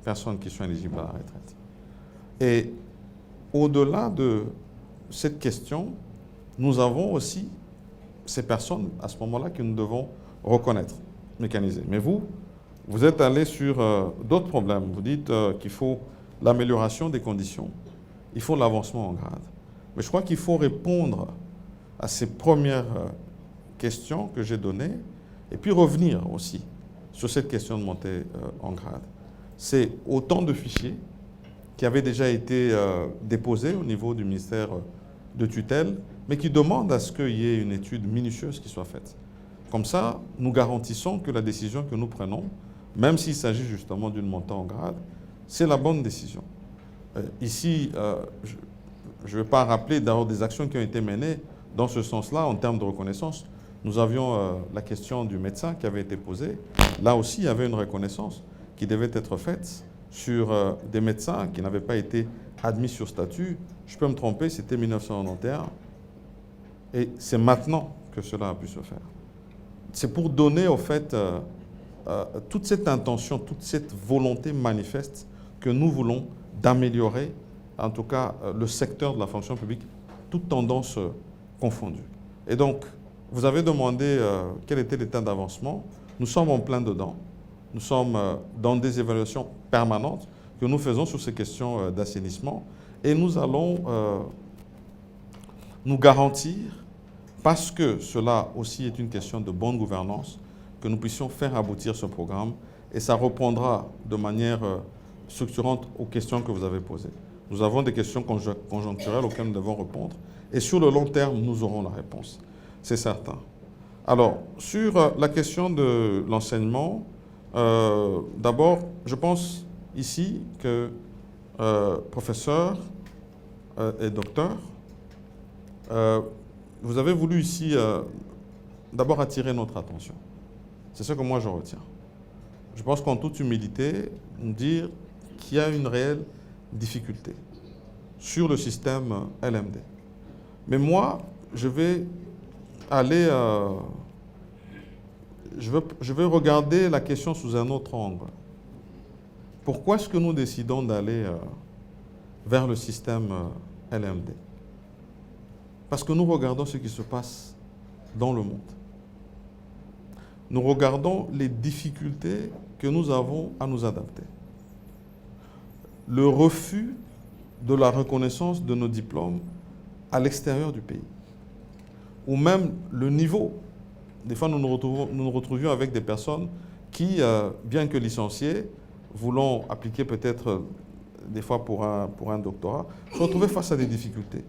personnes qui sont éligibles à la retraite. Et au-delà de cette question, nous avons aussi ces personnes à ce moment-là que nous devons reconnaître. mécanisé. Mais vous êtes allé sur d'autres problèmes. Vous dites qu'il faut l'amélioration des conditions, il faut l'avancement en grade. Mais je crois qu'il faut répondre à ces premières questions que j'ai données et puis revenir aussi sur cette question de montée en grade. C'est autant de fichiers qui avaient déjà été déposés au niveau du ministère de tutelle, mais qui demandent à ce qu'il y ait une étude minutieuse qui soit faite. Comme ça, nous garantissons que la décision que nous prenons, même s'il s'agit justement d'une montée en grade, c'est la bonne décision. Ici, je ne vais pas rappeler d'ailleurs des actions qui ont été menées dans ce sens-là en termes de reconnaissance. Nous avions la question du médecin qui avait été posée. Là aussi, il y avait une reconnaissance qui devait être faite sur des médecins qui n'avaient pas été admis sur statut. Je peux me tromper, c'était 1991. Et c'est maintenant que cela a pu se faire. C'est pour donner, au fait, toute cette intention, toute cette volonté manifeste que nous voulons d'améliorer, en tout cas, le secteur de la fonction publique, toutes tendances confondues. Et donc, vous avez demandé quel était l'état d'avancement. Nous sommes en plein dedans. Nous sommes dans des évaluations permanentes que nous faisons sur ces questions d'assainissement. Et nous allons nous garantir, parce que cela aussi est une question de bonne gouvernance, que nous puissions faire aboutir ce programme. Et ça répondra de manière structurante aux questions que vous avez posées. Nous avons des questions conjoncturelles auxquelles nous devons répondre. Et sur le long terme, nous aurons la réponse. C'est certain. Alors, sur la question de l'enseignement, d'abord, je pense ici que professeurs et docteurs, vous avez voulu ici d'abord attirer notre attention. C'est ce que moi je retiens. Je pense qu'en toute humilité, nous dire qu'il y a une réelle difficulté sur le système LMD. Mais moi, je vais aller... je vais regarder la question sous un autre angle. Pourquoi est-ce que nous décidons d'aller vers le système LMD? Parce que nous regardons ce qui se passe dans le monde. Nous regardons les difficultés que nous avons à nous adapter. Le refus de la reconnaissance de nos diplômes à l'extérieur du pays. Ou même le niveau. Des fois, nous nous retrouvions avec des personnes qui, bien que licenciées, voulant appliquer peut-être des fois pour un doctorat, se retrouvaient face à des difficultés.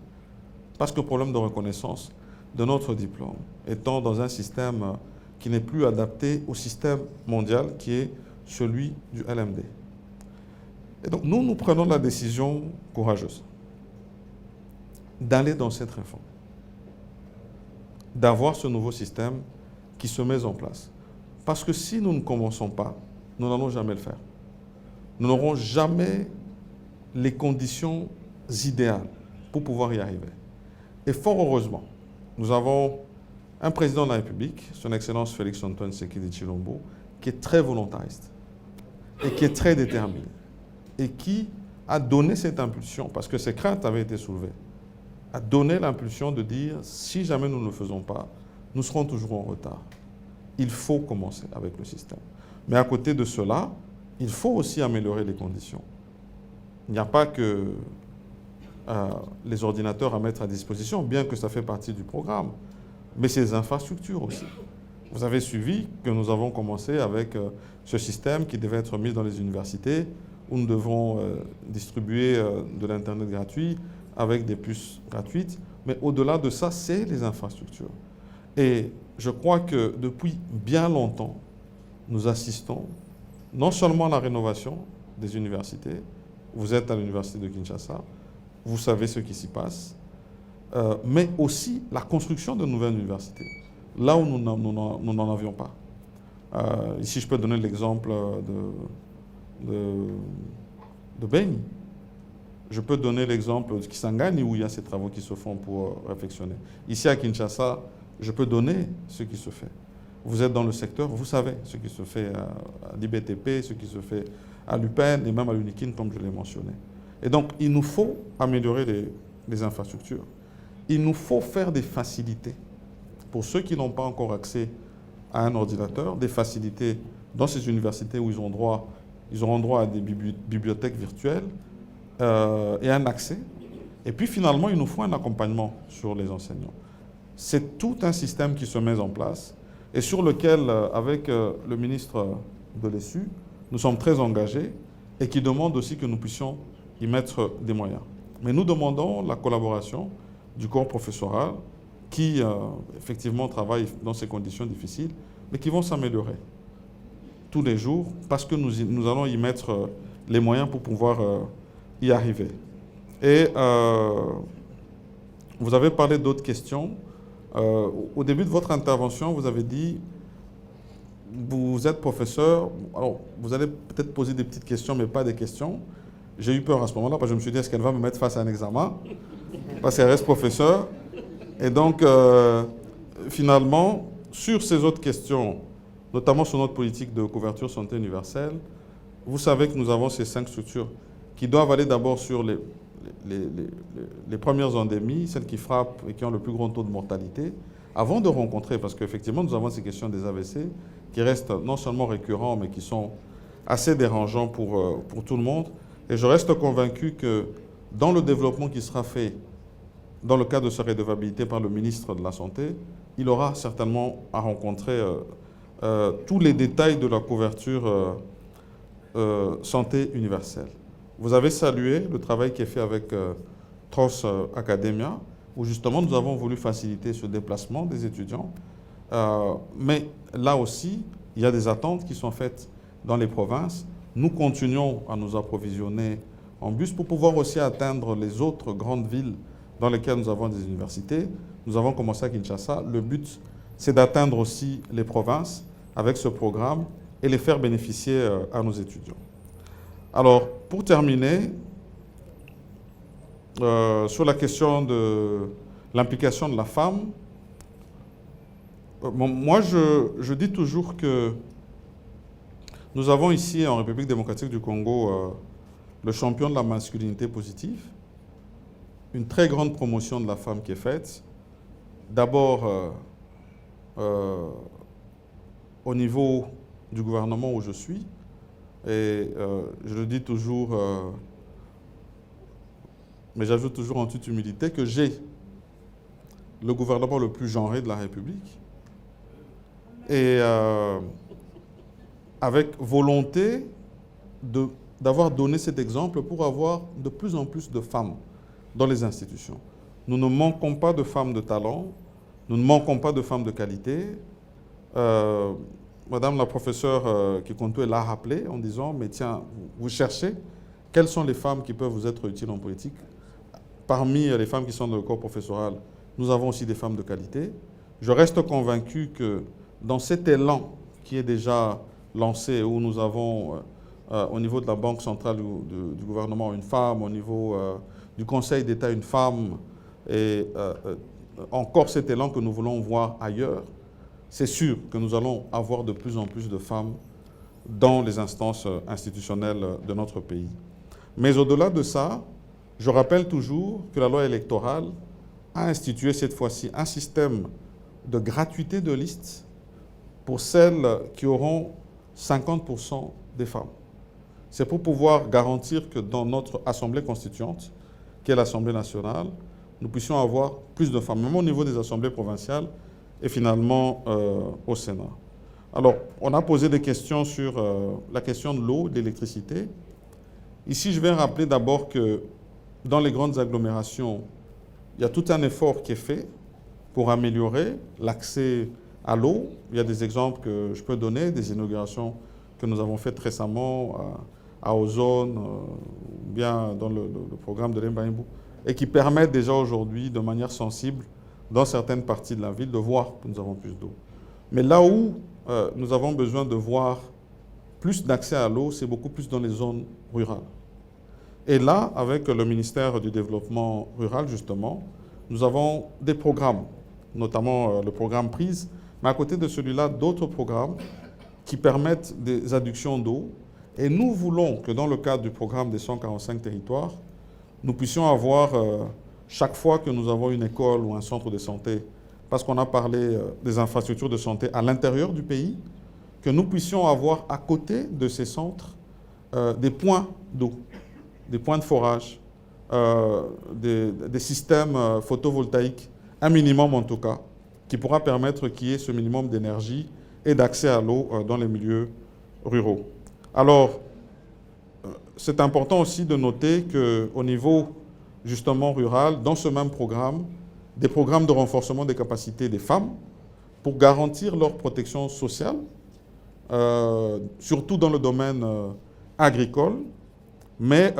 Parce que le problème de reconnaissance de notre diplôme, étant dans un système qui n'est plus adapté au système mondial qui est celui du LMD. Et donc, nous prenons la décision courageuse d'aller dans cette réforme, d'avoir ce nouveau système qui se met en place. Parce que si nous ne commençons pas, nous n'allons jamais le faire. Nous n'aurons jamais les conditions idéales pour pouvoir y arriver. Et fort heureusement, nous avons un président de la République, son Excellence Félix-Antoine Tshisekedi Tshilombo, qui est très volontariste et qui est très déterminé et qui a donné cette impulsion, parce que ses craintes avaient été soulevées, a donné l'impulsion de dire, si jamais nous ne le faisons pas, nous serons toujours en retard. Il faut commencer avec le système. Mais à côté de cela, il faut aussi améliorer les conditions. Il n'y a pas que les ordinateurs à mettre à disposition, bien que ça fait partie du programme, mais ces infrastructures aussi. Vous avez suivi que nous avons commencé avec ce système qui devait être mis dans les universités, où nous devons distribuer de l'Internet gratuit avec des puces gratuites. Mais au-delà de ça, c'est les infrastructures. Et je crois que depuis bien longtemps, nous assistons non seulement à la rénovation des universités, vous êtes à l'université de Kinshasa, vous savez ce qui s'y passe, mais aussi la construction de nouvelles universités, là où nous n'en avions pas. Ici, je peux donner l'exemple de Beni. Je peux donner l'exemple de Kisangani, où il y a ces travaux qui se font pour réflexionner. Ici, à Kinshasa, je peux donner ce qui se fait. Vous êtes dans le secteur, vous savez ce qui se fait à l'IBTP, ce qui se fait à l'UPEN et même à l'UNIKIN, comme je l'ai mentionné. Et donc, il nous faut améliorer les infrastructures. Il nous faut faire des facilités pour ceux qui n'ont pas encore accès à un ordinateur, des facilités dans ces universités où ils auront droit à des bibliothèques virtuelles et un accès. Et puis finalement, il nous faut un accompagnement sur les enseignants. C'est tout un système qui se met en place et sur lequel, avec le ministre de l'ESU, nous sommes très engagés et qui demande aussi que nous puissions y mettre des moyens. Mais nous demandons la collaboration du corps professoral qui, effectivement, travaille dans ces conditions difficiles, mais qui vont s'améliorer tous les jours parce que nous allons y mettre les moyens pour pouvoir y arriver. Et vous avez parlé d'autres questions. Au début de votre intervention, vous avez dit, vous êtes professeur, alors vous allez peut-être poser des petites questions, mais pas des questions. J'ai eu peur à ce moment-là, parce que je me suis dit, est-ce qu'elle va me mettre face à un examen? Parce qu'elle reste professeure. Et donc, finalement, sur ces autres questions, notamment sur notre politique de couverture santé universelle, vous savez que nous avons ces 5 structures qui doivent aller d'abord sur les premières endémies, celles qui frappent et qui ont le plus grand taux de mortalité, avant de rencontrer, parce qu'effectivement, nous avons ces questions des AVC qui restent non seulement récurrents, mais qui sont assez dérangeants pour tout le monde. Et je reste convaincu que dans le développement qui sera fait dans le cadre de sa redevabilité par le ministre de la Santé, il aura certainement à rencontrer tous les détails de la couverture santé universelle. Vous avez salué le travail qui est fait avec Trans Academia, où justement nous avons voulu faciliter ce déplacement des étudiants. Mais là aussi, il y a des attentes qui sont faites dans les provinces. Nous continuons à nous approvisionner en bus pour pouvoir aussi atteindre les autres grandes villes dans lesquelles nous avons des universités. Nous avons commencé à Kinshasa. Le but, c'est d'atteindre aussi les provinces avec ce programme et les faire bénéficier à nos étudiants. Alors, pour terminer, sur la question de l'implication de la femme, moi, je dis toujours que nous avons ici, en République démocratique du Congo, le champion de la masculinité positive, une très grande promotion de la femme qui est faite. D'abord, au niveau du gouvernement où je suis, et je le dis toujours, mais j'ajoute toujours en toute humilité, que j'ai le gouvernement le plus genré de la République, et avec volonté d'avoir donné cet exemple pour avoir de plus en plus de femmes dans les institutions. Nous ne manquons pas de femmes de talent, nous ne manquons pas de femmes de qualité. Madame la professeure Kikonto l'a rappelé en disant, mais tiens, vous cherchez quelles sont les femmes qui peuvent vous être utiles en politique. Parmi les femmes qui sont dans le corps professoral, nous avons aussi des femmes de qualité. Je reste convaincu que dans cet élan qui est déjà lancé, où nous avons au niveau de la Banque centrale du gouvernement une femme, au niveau du Conseil d'État une femme, et encore cet élan que nous voulons voir ailleurs, c'est sûr que nous allons avoir de plus en plus de femmes dans les instances institutionnelles de notre pays. Mais au-delà de ça, je rappelle toujours que la loi électorale a institué cette fois-ci un système de gratuité de liste pour celles qui auront 50% des femmes. C'est pour pouvoir garantir que dans notre Assemblée constituante, qui est l'Assemblée nationale, nous puissions avoir plus de femmes, même au niveau des assemblées provinciales et finalement au Sénat. Alors, on a posé des questions sur la question de l'eau, de l'électricité. Ici, je vais rappeler d'abord que dans les grandes agglomérations, il y a tout un effort qui est fait pour améliorer l'accès à l'eau. Il y a des exemples que je peux donner, des inaugurations que nous avons faites récemment à Ozone, bien dans le programme de l'Embaïmbou, et qui permettent déjà aujourd'hui, de manière sensible, dans certaines parties de la ville, de voir que nous avons plus d'eau. Mais là où nous avons besoin de voir plus d'accès à l'eau, c'est beaucoup plus dans les zones rurales. Et là, avec le ministère du Développement rural, justement, nous avons des programmes, notamment le programme PRISE, mais à côté de celui-là, d'autres programmes qui permettent des adductions d'eau. Et nous voulons que dans le cadre du programme des 145 territoires, nous puissions avoir, chaque fois que nous avons une école ou un centre de santé parce qu'on a parlé des infrastructures de santé à l'intérieur du pays, que nous puissions avoir à côté de ces centres des points d'eau, des points de forage, des systèmes photovoltaïques, un minimum en tout cas, qui pourra permettre qu'il y ait ce minimum d'énergie et d'accès à l'eau dans les milieux ruraux. Alors, c'est important aussi de noter qu'au niveau justement rural, dans ce même programme, des programmes de renforcement des capacités des femmes pour garantir leur protection sociale, surtout dans le domaine agricole, mais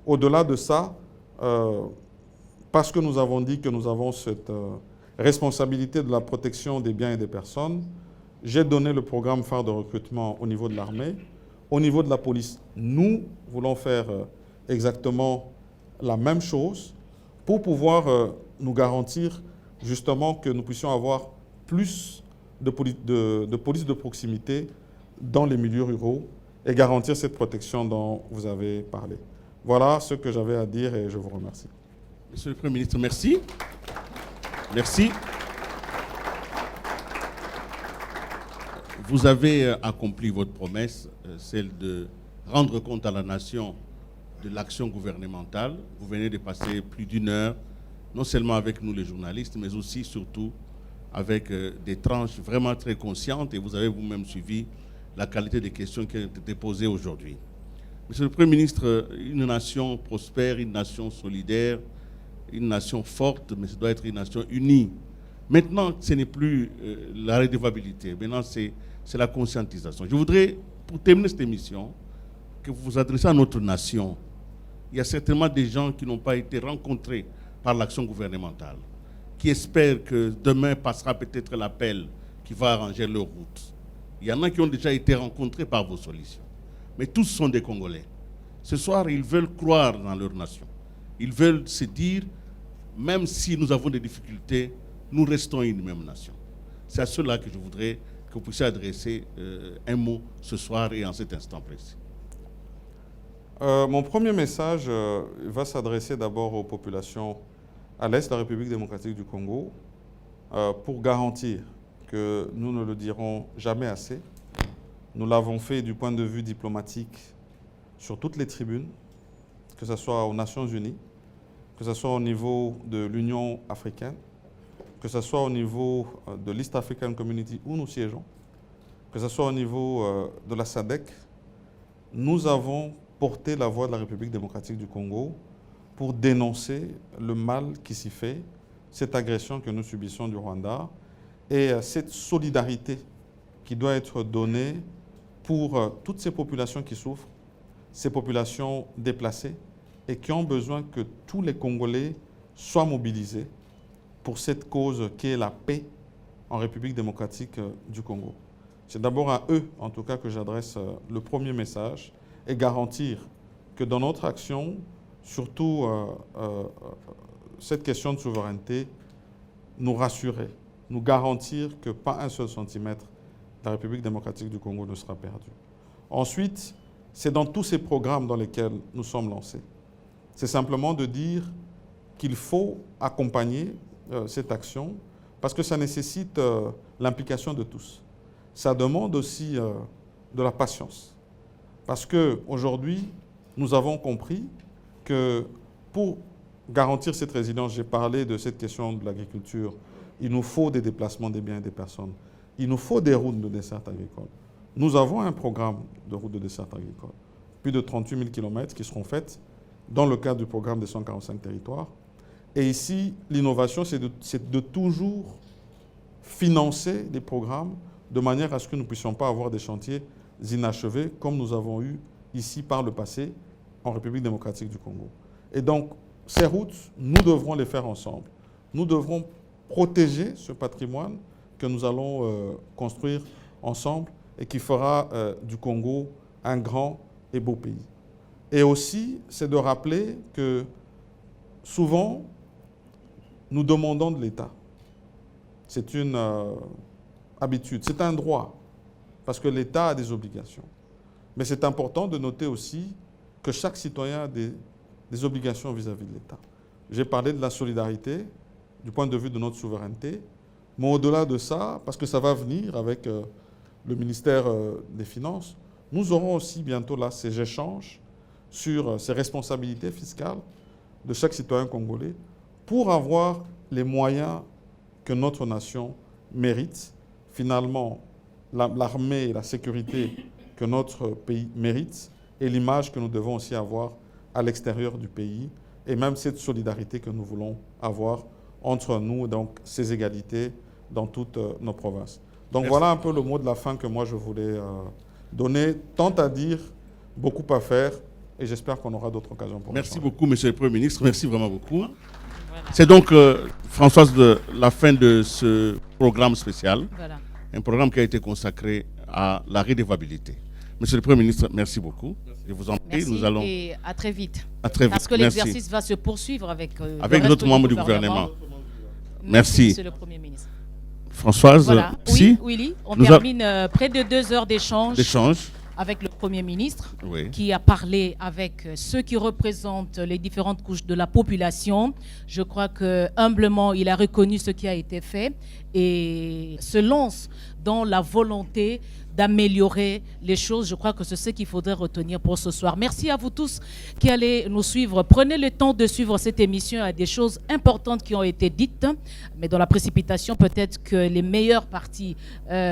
au-delà de ça, parce que nous avons dit que nous avons cette responsabilité de la protection des biens et des personnes, j'ai donné le programme phare de recrutement au niveau de l'armée. Au niveau de la police, nous voulons faire exactement la même chose pour pouvoir nous garantir justement que nous puissions avoir plus de police de proximité dans les milieux ruraux et garantir cette protection dont vous avez parlé. Voilà ce que j'avais à dire et je vous remercie. Monsieur le Premier ministre, merci. Merci. Vous avez accompli votre promesse, celle de rendre compte à la nation de l'action gouvernementale. Vous venez de passer plus d'1 heure, non seulement avec nous les journalistes, mais aussi, surtout, avec des tranches vraiment très conscientes, et vous avez vous-même suivi la qualité des questions qui ont été posées aujourd'hui. Monsieur le Premier ministre, une nation prospère, une nation solidaire, une nation forte, mais ça doit être une nation unie. Maintenant, ce n'est plus la redevabilité, maintenant c'est la conscientisation. Je voudrais, pour terminer cette émission, que vous vous adressez à notre nation. Il y a certainement des gens qui n'ont pas été rencontrés par l'action gouvernementale, qui espèrent que demain passera peut-être l'appel qui va arranger leur route. Il y en a qui ont déjà été rencontrés par vos solutions. Mais tous sont des Congolais. Ce soir, ils veulent croire dans leur nation. Ils veulent se dire, même si nous avons des difficultés, nous restons une même nation. C'est à cela que je voudrais que vous puissiez adresser un mot ce soir et en cet instant précis. Mon premier message va s'adresser d'abord aux populations à l'Est de la République démocratique du Congo pour garantir que nous ne le dirons jamais assez. Nous l'avons fait du point de vue diplomatique sur toutes les tribunes, que ce soit aux Nations Unies, que ce soit au niveau de l'Union africaine, que ce soit au niveau de l'East African Community où nous siégeons, que ce soit au niveau de la SADC, nous avons porté la voix de la République démocratique du Congo pour dénoncer le mal qui s'y fait, cette agression que nous subissons du Rwanda et cette solidarité qui doit être donnée pour toutes ces populations qui souffrent, ces populations déplacées et qui ont besoin que tous les Congolais soient mobilisés pour cette cause qui est la paix en République démocratique du Congo. C'est d'abord à eux, en tout cas, que j'adresse le premier message et garantir que dans notre action, surtout cette question de souveraineté, nous rassurer, nous garantir que pas un seul centimètre de la République démocratique du Congo ne sera perdu. Ensuite, c'est dans tous ces programmes dans lesquels nous sommes lancés. C'est simplement de dire qu'il faut accompagner cette action parce que ça nécessite l'implication de tous. Ça demande aussi de la patience. Parce qu'aujourd'hui, nous avons compris que pour garantir cette résilience, j'ai parlé de cette question de l'agriculture, il nous faut des déplacements des biens et des personnes. Il nous faut des routes de desserte agricole. Nous avons un programme de routes de desserte agricole. Plus de 38 000 km qui seront faites dans le cadre du programme des 145 territoires. Et ici, l'innovation, c'est de toujours financer des programmes de manière à ce que nous ne puissions pas avoir des chantiers inachevés comme nous avons eu ici par le passé en République démocratique du Congo. Et donc, ces routes, nous devrons les faire ensemble. Nous devrons protéger ce patrimoine que nous allons construire ensemble et qui fera du Congo un grand et beau pays. Et aussi, c'est de rappeler que souvent, nous demandons de l'État. C'est une habitude, c'est un droit, parce que l'État a des obligations. Mais c'est important de noter aussi que chaque citoyen a des obligations vis-à-vis de l'État. J'ai parlé de la solidarité, du point de vue de notre souveraineté. Mais au-delà de ça, parce que ça va venir avec le ministère des Finances, nous aurons aussi bientôt là ces échanges sur ces responsabilités fiscales de chaque citoyen congolais pour avoir les moyens que notre nation mérite. Finalement, l'armée et la sécurité que notre pays mérite et l'image que nous devons aussi avoir à l'extérieur du pays et même cette solidarité que nous voulons avoir entre nous, donc ces égalités dans toutes nos provinces. Donc voilà un peu le mot de la fin que moi je voulais donner. Tant à dire, beaucoup à faire et j'espère qu'on aura d'autres occasions pour Merci beaucoup, Monsieur le Premier ministre. Merci vraiment beaucoup. Voilà. C'est donc, Françoise, la fin de ce programme spécial. Voilà. Un programme qui a été consacré à la redevabilité. Monsieur le Premier ministre, merci beaucoup. Je vous en prie. Merci nous allons... et à très vite. À très vite. Parce que l'exercice va se poursuivre avec d'autres membres du gouvernement. Merci. Monsieur le Premier ministre. Françoise, voilà. Si oui, Willy, on termine près de 2 heures d'échange avec le Premier ministre qui a parlé avec ceux qui représentent les différentes couches de la population. Je crois que humblement, il a reconnu ce qui a été fait et se lance dans la volonté d'améliorer les choses. Je crois que c'est ce qu'il faudrait retenir pour ce soir. Merci à vous tous qui allez nous suivre. Prenez le temps de suivre cette émission. Il y a des choses importantes qui ont été dites, mais dans la précipitation, peut-être que les meilleures parties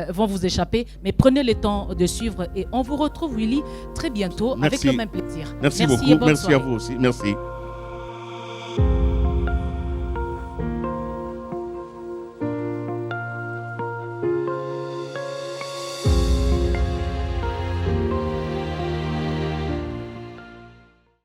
vont vous échapper. Mais prenez le temps de suivre et on vous retrouve, Willy, très bientôt avec le même plaisir. Merci beaucoup. Merci à vous aussi. Merci.